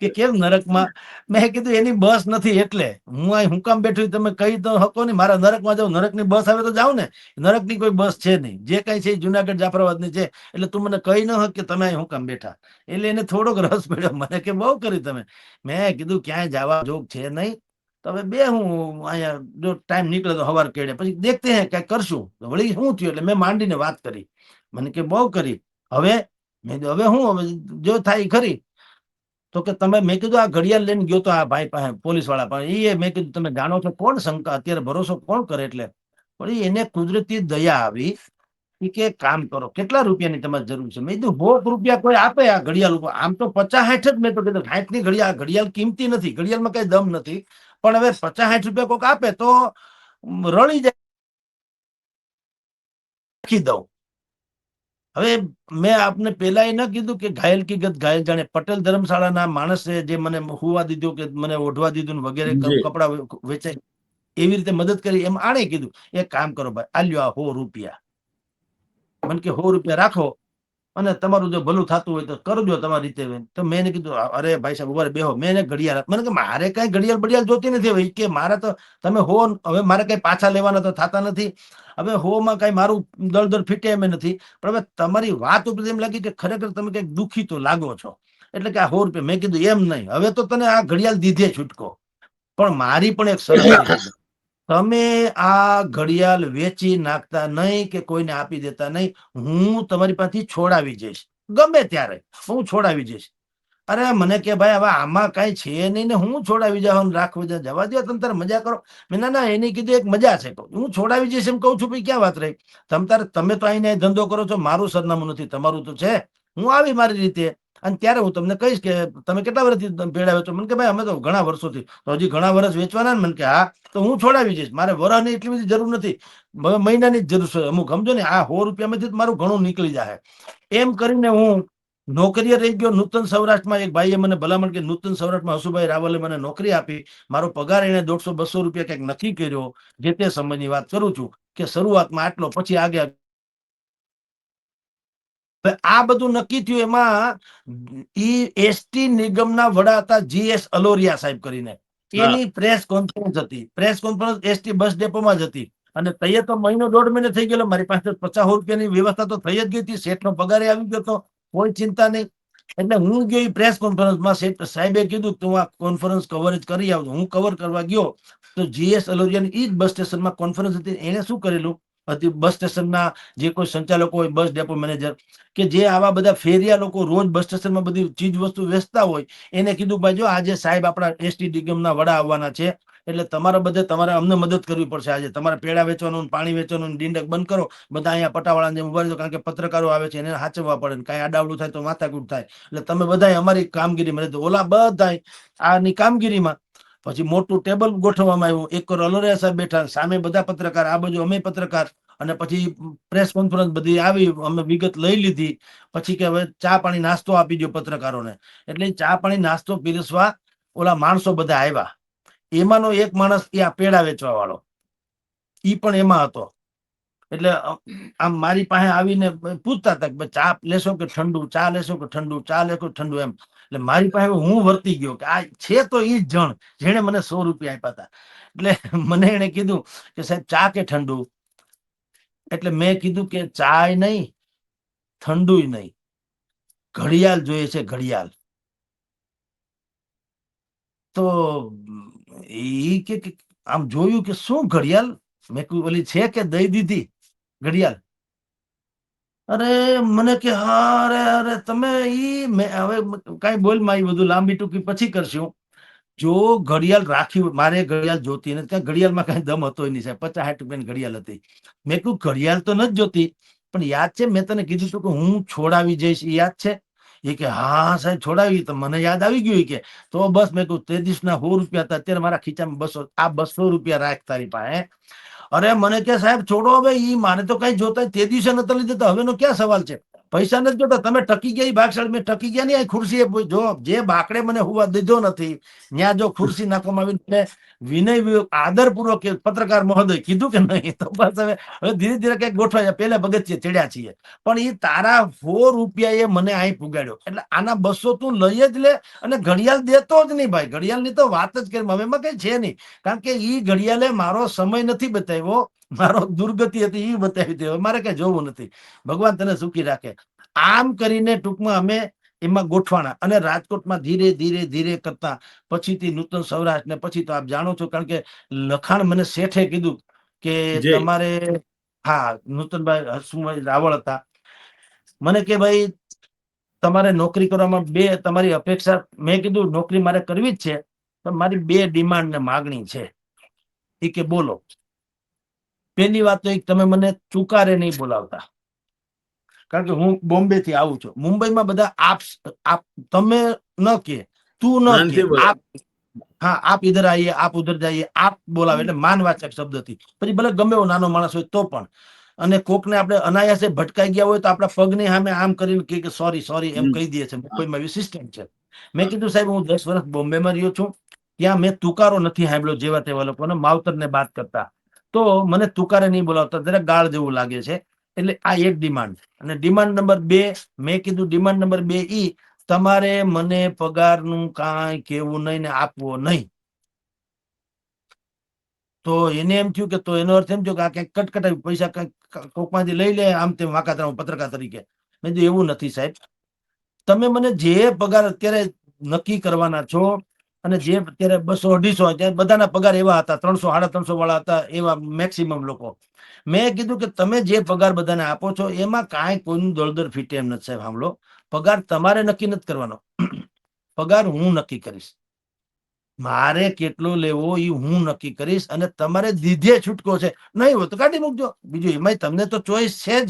કે કેમ નરકમાં? મેં કીધું એની બસ નથી એટલે હું અહીં હું કામ બેઠું, તમે કહી તો હકો નહીં, મારા નરકમાં જાઉં, નરકની બસ આવે તો જાઉં ને. નરકની કોઈ બસ છે નહીં, જે કઈ છે જુનાગઢ જાફરાબાદની છે, એટલે તું મને કહી ન હક કે તમે અહીં હું કામ બેઠા. એટલે એને થોડોક રસ પડ્યો, મને કે બહુ કરી તમે. મેં કીધું ક્યાંય જવા જોગ છે નહીં, તમે બે હું અહીંયા જો ટાઈમ નીકળે તો હવાર કેડે, પછી દેખતે હે કઈ કરશું. વળી શું થયું, એટલે મેં માંડીને વાત કરી. મને કે બહુ કરી. હવે મેં કીધું હવે હું, હવે જો થાય ખરી. તો કે તમે, મેં કીધું આ ઘડિયાળ લઈને ગયો તો આ ભાઈ પાસે, પોલીસ વાળા પાસે, એ મેં કીધું તમે જાણો છો કોણ શંકા, અત્યારે ભરોસો કોણ કરે? એટલે પણ એને કુદરતી દયા આવી કે કામ કરો, કેટલા રૂપિયાની તમારે જરૂર છે? મેં કીધું 100 રૂપિયા કોઈ આપે આ ઘડિયાળ ઉપર? આમ તો 50-60 જ. મેં તો કીધું 60 ની ઘડિયાળ, ઘડિયાળ કિંમતી નથી, ઘડિયાળમાં કઈ દમ નથી, પણ હવે 50-60 રૂપિયા કોઈક આપે તો રળી જાય, રાખી દઉં. હવે મેં આપને પેલા એ ન કીધું કે ઘાયલ કી ગત ઘાયલ જાણે. પટેલ ધર્મશાળાના માણસે જે મને હુવા દીધું, કે મને ઓઢવા દીધું ને વગેરે,
જી.
કપડા વેચાય એવી રીતે મદદ કરી, એમ આણે કીધું એક કામ કરો ભાઈ, આલ્યો આ 100 રૂપિયા. મને કે 100 રૂપિયા રાખો, અને તમારું જો ભલું થતું હોય તો કરજો તમારી રીતે. તો મેં એને કીધું અરે ભાઈ સાહેબ ઉભા બેહો, મેં એને ઘડિયાળ, મને કે મારે કઈ ઘડિયાળ બડિયાળ જોતી નથી. હવે કે મારે તો તમે હો, હવે મારે કઈ પાછા લેવાના તો થતા નથી. હવે હો માં કઈ મારું દળ ફીટે એમ નથી, પણ હવે તમારી વાત ઉપર એમ લાગી કે ખરેખર તમે કઈક દુખી તો લાગો છો, એટલે કે આ 100 રૂપિયા. મેં કીધું એમ નહીં, હવે તો તને આ ઘડિયાળ દીધે છૂટકો, પણ મારી પણ એક શરત છે. તમે આ ઘડિયાળ વેચી નાખતા નહીં, કે કોઈને આપી દેતા નહીં. હું તમારી પાસેથી છોડાવી જઈશ, ગમે ત્યારે હું છોડાવી જઈશ. અરે મને કે ભાઈ હવે આમાં કઈ છે નહીં ને, હું છોડાવી જાઉં રાખવું જવા દો, તમે તારે મજા કરો. મેં ના ના, એની કીધું એક મજા છે, હું છોડાવી જઈશ એમ કઉ છું, ભાઈ ક્યાં વાત રહી? તમે તો અહીં ધંધો કરો છો, મારું સરનામું નથી, તમારું તો છે. હું આવી મારી રીતે, અને ત્યારે હું તમને કહીશ કે તમે કેટલા વર્ષથી ભેળા વેચો? મને કે ભાઈ અમે તો ઘણા વર્ષોથી. તો હજી ઘણા વર્ષ વેચવાના ને? મને કે હા. તો હું છોડાવી જઈશ, મારે વરસની એટલી બધી જરૂર નથી, મહિનાની જ જરૂર છે અમુક, સમજો ને. આ 100 રૂપિયામાંથી મારું ઘણું નીકળી જાય. એમ કરીને હું નોકરીએ રહી ગયો. નૂતન સૌરાષ્ટ્રમાં એક ભાઈએ મને ભલામણ કે નૂતન સૌરાષ્ટ્રમાં હસુભાઈ રાવલે મને નોકરી આપી. મારો પગાર એને 150-200 રૂપિયા કંઈક નક્કી કર્યો, જે તે સમયની વાત કરું છું, કે શરૂઆતમાં આટલો, પછી આગળ. આ બધું નક્કી થયું એમાં એસટી નિગમના વડા હતા GS અલોરિયા સાહેબ કરીને. એની પ્રેસ કોન્ફરન્સ હતી. પ્રેસ કોન્ફરન્સ એસટી બસ ડેપોમાં જ હતી. અને તૈયાર તો મહિનો 1.5 મહિને થઈ ગયેલો. મારી પાસે 50 રૂપિયાની વ્યવસ્થા તો થઈ જ ગઈ હતી. શેઠનો પગાર આવી ગયો હતો, કોઈ ચિંતા નહીં. એટલે હું ગયો પ્રેસ કોન્ફરન્સમાં. સાહેબે કીધું તું આ કોન્ફરન્સ કવરેજ કરી આવજો. હું કવર કરવા ગયો તો GS અલોરિયાની ઈ જ બસ સ્ટેશનમાં કોન્ફરન્સ હતી. એને શું કરેલું હતી, બસ સ્ટેશનના જે કોઈ સંચાલકો હોય, બસ ડેપો મેનેજર, કે જે આવા બધા ફેરિયા લોકો રોજ બસ સ્ટેશનમાં બધી ચીજ વસ્તુ વેચતા હોય, એને કીધું ભાઈ જો આજે સાહેબ આપણા એસટી નિગમના વડા આવવાના છે, એટલે તમારે અમને મદદ કરવી પડશે. આજે તમારે પેડા વેચવાનું, પાણી વેચવાનું, ડીંડક બંધ કરો. બધા અહીંયા પટાવાળા જેમ ઉભા રહેજો, કારણ કે પત્રકારો આવે છે, એને સાચવવા પડે, કાંઈ આડાવડું થાય તો માથાકૂટ થાય. એટલે તમે બધા અમારી કામગીરીમાં, ઓલા બધા આની કામગીરીમાં. પછી મોટું ટેબલ ગોઠવવામાં આવ્યું. એક અલોરિયા સાહેબ બેઠા, સામે બધા પત્રકાર, આ બાજુ અમે પત્રકાર. અને પછી પ્રેસ કોન્ફરન્સ બધી આવી, અમે વિગત લઈ લીધી. પછી કે હવે ચા પાણી નાસ્તો આપી દો પત્રકારોને. એટલે ચા પાણી નાસ્તો પીરસવા ઓલા માણસો બધા આવ્યા. એમાંનો એક માણસ એ આ પેડા વેચવા વાળો, ઈ પણ એમાં હતો. એટલે આમ મારી પાસે આવીને પૂછતા હતા કે ચા લેશો કે ઠંડુ, ચા લેશો કે ઠંડુ, ચા લેશો ઠંડુ, એમ. એટલે મારી પાસે હું વર્તી ગયો કે આ છે તો ઈ જ જણ જેને મને 100 રૂપિયા આપ્યા હતા. એટલે મને એને કીધું કે સાહેબ ચા કે ઠંડુ? એટલે મેં કીધું કે ચાય નહીં, ઠંડુ નહીં, ઘડિયાળ જોઈએ છે, ઘડિયાળ. તો ઈ કે આમ જોયું કે શું ઘડિયાળ, મેં કીધું ઓલી છે કે દઈ દીધી ઘડિયાળ. અરે મને કે હા, અરે તમે ઈ મેં હવે કઈ બોલ માં ઈ બધું લાંબી ટૂંકી પછી કરશું. જો ઘડિયાળ રાખી મારે ઘડિયાળ જોતી નથી, ત્યાં ઘડિયાળમાં કઈ દમ હતો નહીં સાહેબ, 50-60 રૂપિયાની ઘડિયાળ હતી. મેં કીધું ઘડિયાળ તો નથી જોતી, પણ યાદ છે મેં તને કીધું હતું કે હું છોડાવી જઈશ, ઈ યાદ છે? એ કે હા સાહેબ છોડાવી, તો મને યાદ આવી ગયું. કે તો બસ મેં કહ્યું 23 ના 100 રૂપિયા હતા, અત્યારે મારા ખીચામાં 200, આ 200 રૂપિયા રાખ તારી પાસે. અરે મને કે સાહેબ છોડો હવે, ઈ મારે તો કઈ જોતા તે દિવસે નતો લીધો તો હવેનો ક્યાં સવાલ છે? પૈસા નથી જોતા, તમે ટકી ગયા ભાગશાળી, મેં ટકી ગયા નહીં. ખુરશી જો જે બાકડે મને હુવા દીધો નથી, ત્યાં જો ખુરશી નાખવામાં આવીને વિનય આદરપૂર્વક પત્રકાર મહોદય કીધું કે નહીં, તો બસ હવે ધીરે ધીરે કઈક ગોઠવાય. પેલા પગથિયે ચડ્યા છીએ, પણ એ તારા 100 રૂપિયા એ મને અહીં પુગાડ્યો, એટલે આના 200 તું લઈ જ લે. અને ઘડિયાળ દેતો જ નહીં ભાઈ, ઘડિયાળ ની તો વાત જ કરી, હવે એમાં કઈ છે નહીં. કારણ કે ઈ ઘડિયાળે મારો સમય નથી બતાવ્યો, મારો દુર્ગતિ હતી ઈ બતાવી દે, મારે કઈ જોવું નથી. ભગવાન તને સુખી રાખે. આમ કરીને ટૂંકમાં અમે એમાં ગોઠવાણા, અને રાજકોટમાં ધીરે ધીરે ધીરે કરતા પછીથી નૂતન સૌરાષ્ટ્ર, ને પછી તો આપ જાણો છો, કારણ કે લખાણ મને શેઠે કીધું કે
જી
તમારે, હા નૂતનભાઈ હર્ષુભાઈ રાવળ હતા, મને કે ભાઈ તમારે નોકરી કરવામાં તમારી અપેક્ષા, મેં કીધું નોકરી મારે કરવી જ છે, પણ મારી 2 ડિમાન્ડ ને માગણી છે. એ કે બોલો. પેલી વાત તો એક, તમે મને ચુકારે નહીં બોલાવતા, કારણ કે હું બોમ્બે થી આવું છું. મુંબઈમાં બધા આપ તમે ન કે, તું ન
માનથી
કે,
બોલો.
આપ, હા આપ ઇધર આઈએ, આપ ઉધર જઈએ, આપ બોલાવે, એટલે માનવાચક શબ્દથી. પછી ભલે ગમે એવો નાનો માણસ હોય તો પણ. અને કોકને આપણે અનાયાસે ભટકાઈ ગયા હોય તો આપણા પગની સામે આમ કરીને કે સોરી સોરી એમ કહી દે છે. મુંબઈમાં એવી સિસ્ટમ છે. મેં કીધું સાહેબ હું 10 વર્ષ બોમ્બેમાં રહ્યો છું, ત્યાં મેં તુકારો નથી સાંભળ્યો જેવા તેવા લોકોને માવતરને વાત કરતા, તો મને તુકારે નહીં બોલાવતા, જરા ગાળ જેવું લાગે છે. એટલે આ એક ડિમાન્ડ. અને ડિમાન્ડ નંબર 2, મેં કીધું ડિમાન્ડ નંબર 2 ઈ, તમારે મને પગારનું કાંઈ કેવું નહીં ને આપવો નહીં. તો એને એમ થયું કે, તો એનો અર્થ એમ થયો કે આ કંઈક કટકટાવી પૈસા કંઈક કોકમાંથી લઈ લે, આમ તેમ વાંકાતરામાં પત્રકાર તરીકે. મેં કીધું એવું નથી સાહેબ, તમે મને જે પગાર અત્યારે નક્કી કરવાના છો, અને જે અત્યારે 200-250, ત્યાં બધાના પગાર એવા હતા, 300-350 વાળા હતા, એવા મેક્સિમમ લોકો. મેં કીધું કે તમે જે પગાર બધાને આપો છો એમાં કાંઈ કોઈનું દળદર ફીટે એમ નથી સાહેબ. સાંભળો, પગાર તમારે નક્કી નથી કરવાનો, પગાર હું નક્કી કરીશ. મારે કેટલો લેવો એ હું નક્કી કરીશ, અને તમારે દીધે છૂટકો છે, નહીં હોય તો કાઢી મૂકજો. બીજું એમાંય તમને તો ચોઈસ છે જ,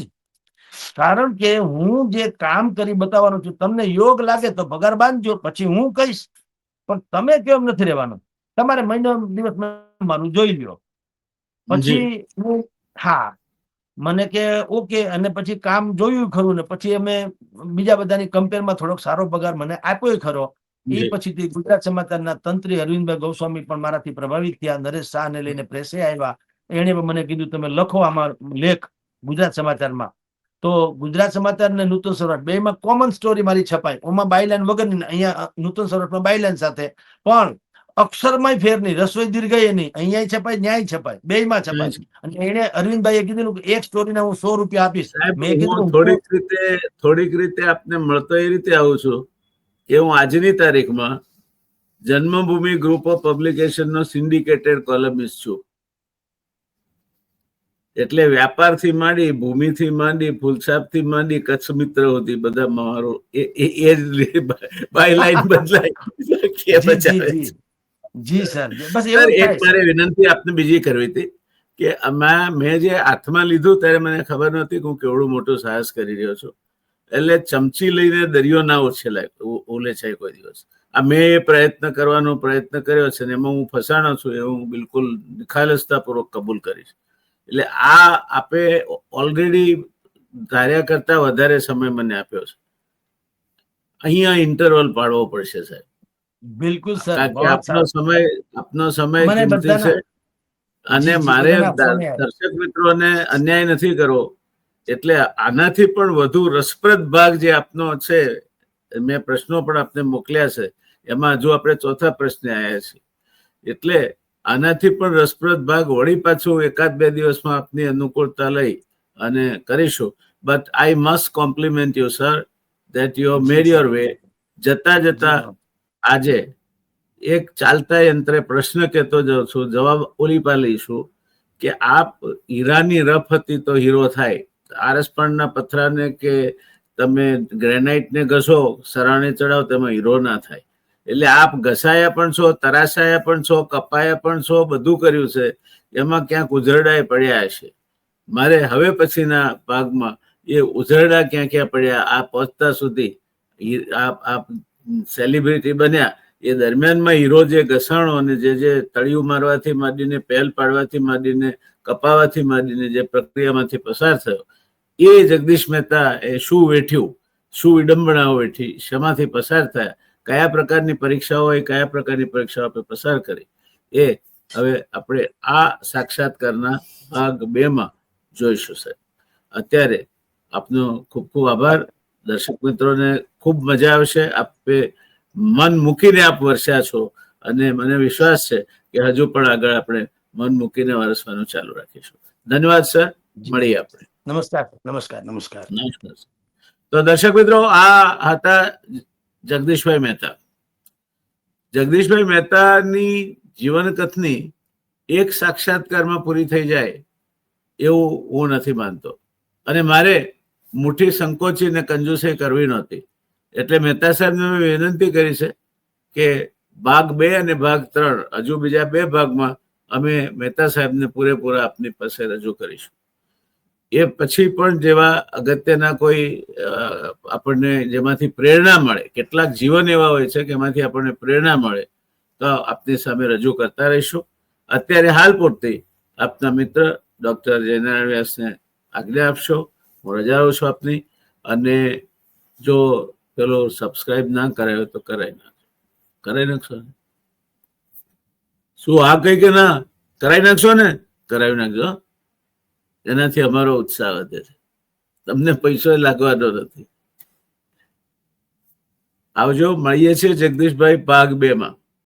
કારણ કે હું જે કામ કરી બતાવવાનું છું, તમને યોગ લાગે તો પગાર બાંધજો, પછી હું કહીશ. પણ તમે કેમ નથી રહેવાનું, તમારે મહિનો દિવસ મારું જોઈ લ્યો.
જી
પછી હા, મને કે ઓકે. અને પછી કામ જોયું ખરું, ને પછી અમે બીજા બધાની કમ્પેરમાં થોડોક સારો પગાર મને આપ્યો ખરો. એ
જી
પછીથી ગુજરાત સમાચારના તંત્રી અરવિંદભાઈ ગોસ્વામી પણ મારાથી પ્રભાવિત થયા, નરેશ શાહને લઈને પ્રેસે આવ્યા. એને પણ મને કીધું તમે લખો આમાં લેખ ગુજરાત સમાચારમાં. તો ગુજરાત સમાચાર ને નૂતન સૌરાષ્ટ્ર બેમાં કોમન સ્ટોરી મારી છપાય, ઓમાં બાયલાઈન વગરની, અહીંયા નૂતન સૌરાષ્ટ્રમાં બાયલાઈન સાથે. પણ અક્ષરમાં ફેર નહીં, રસોઈ દીર્ઘય નહીં, અહીંયા છપાય ન્યાય છપાય, બેયમાં છપાય. અને એને અરવિંદભાઈએ કીધું કે એક સ્ટોરીના હું 100 રૂપિયા આપીશ.
સાહેબ,
મેં
હું
કીધું
થોડીક રીતે આપને મળતો એ રીતે આવું છું કે હું આજની તારીખમાં જન્મભૂમિ ગ્રુપ ઓફ પબ્લિકેશનનો સિન્ડિકેટેડ કોલમિસ્ટ છું. એટલે વ્યાપારથી માંડી, ભૂમિથી માંડી, ફૂલછાપથી માંડી, કચ્છ મિત્ર સુધી બધા મારો એ જ બાયલાઈન બદલાય કે બચાવે છે.
જી સર, બસ
સર,
એવું જ
એક
થાય
મારે
સર.
વિનંતી આપને બીજી કરવી હતી કે મેં જે હાથમાં લીધું ત્યારે મને ખબર નહોતી કે હું કેવડું મોટું સાહસ કરી રહ્યો છું. એટલે ચમચી લઈને દરિયો ના ઓલે છે કોઈ દિવસ. આ મેં એ પ્રયત્ન કરવાનો પ્રયત્ન કર્યો છે, ને એમાં હું ફસાણો છું એ હું બિલકુલ નિખાલસતાપૂર્વક કબૂલ કરીશ. એટલે આ આપે ઓલરેડી ધાર્યા કરતા વધારે સમય મને આપ્યો છે. અહીંયા ઇન્ટરવલ પાડવો પડશે સાહેબ,
બિલકુલ સર,
કારણ કે
બહુ
આપનો સમય
મને
કિંમતી છે. અને મારે
બધાના ફોન
દર્શક મિત્રોને અન્યાય નથી કરવો, એટલે આનાથી પણ વધુ રસપ્રદ ભાગ જે આપનો છે, મેં પ્રશ્નો પણ આપને મોકલ્યા છે, એમાં હજુ આપણે ચોથા પ્રશ્ને આવ્યા છીએ. એટલે આનાથી પણ રસપ્રદ ભાગ વળી પાછું 1-2 દિવસમાં આપની અનુકૂળતા લઈ અને કરીશું. But I must compliment you sir, that you have made your way. જતા આજે એક ચાલતા યંત્રે પ્રશ્ન કહેતો જાઉં છું, જવાબ ઓલી પાલીશું કે આપ હીરાની રફ હતી તો હીરો થાય, આરસપણના પથરાને કે તમે ગ્રેનાઇટને ઘસો, સરાણે ચડાવો, તેમાં હીરો ના થાય. એટલે આપ ઘસાયા પણ છો, તરાશાયા પણ છો, કપાયા પણ છો, બધું કર્યું છે. એમાં ક્યાંક ઉઝરડાએ પડ્યા હશે. મારે હવે પછીના ભાગમાં એ ઉઝરડા ક્યાં ક્યાં પડ્યા આ પહોંચતા સુધી આપ સેલિબ્રિટી બન્યા એ દરમિયાનમાં હીરો જે ઘસાણો અને જે તળિયું મારવાથી માંડીને, પહેલ પાડવાથી માંડીને, કપાવાથી માંડીને જે પ્રક્રિયામાંથી પસાર થયો, એ જગદીશ મહેતા એ શું વેઠ્યું, શું વિડંબણાઓ વેઠી, શેમાંથી પસાર થયા, કયા પ્રકારની પરીક્ષાઓ હોય, કયા પ્રકારની પરીક્ષાઓ આપણે પસાર કરી, એ હવે આપણે આ સાક્ષાત્કારના ભાગ 2 માં જોઈશું. સાહેબ, અત્યારે આપનો ખૂબ ખૂબ આભાર. દર્શક મિત્રોને ખૂબ મજા આવશે. આપે મન મૂકીને આપ વરસ્યા છો અને મને વિશ્વાસ છે કે હજુ પણ આગળ આપણે મન મૂકીને વરસવાનું ચાલુ રાખીશું. ધન્યવાદ સર. મળીએ આપણે.
નમસ્કાર. નમસ્કાર. નમસ્કાર.
નમસ્કાર. તો દર્શક મિત્રો, આ હતા જગદીશભાઈ મહેતા. જગદીશભાઈ મહેતાની જીવન કથની એક સાક્ષાત્કારમાં પૂરી થઈ જાય એવું હું નથી માનતો, અને મારે મુઠ્ઠી સંકોચીને કંજૂસી કરવી નહોતી. એટલે મહેતા સાહેબને મેં વિનંતી કરી છે કે ભાગ 2 અને ભાગ 3 હજુ બીજા 2 ભાગમાં અમે મહેતા સાહેબને પૂરેપૂરા આપની પાસે રજૂ કરીશું. એ પછી પણ જેવા અગત્યના કોઈ આપણને જેમાંથી પ્રેરણા મળે, કેટલાક જીવન એવા હોય છે કે એમાંથી આપણને પ્રેરણા મળે, તો આપની સામે રજૂ કરતા રહીશું. અત્યારે હાલ પૂરતી આપના મિત્ર ડોક્ટર જયનારાયણ વ્યાસને આજ્ઞા આપશો. હું રજા લઉં છું આપની. અને જો પેલો સબસ્ક્રાઇબ ના કરાયો તો કરાવી નાખશો. શું હા કઈ કે ના કરાવી નાખશો ને? કરાવી નાખજો. એનાથી અમારો ઉત્સાહ વધે છે. તમને પૈસો લાગવાનો નથી. આવજો. મળીએ છીએ જગદીશભાઈ ભાગ 2 માં.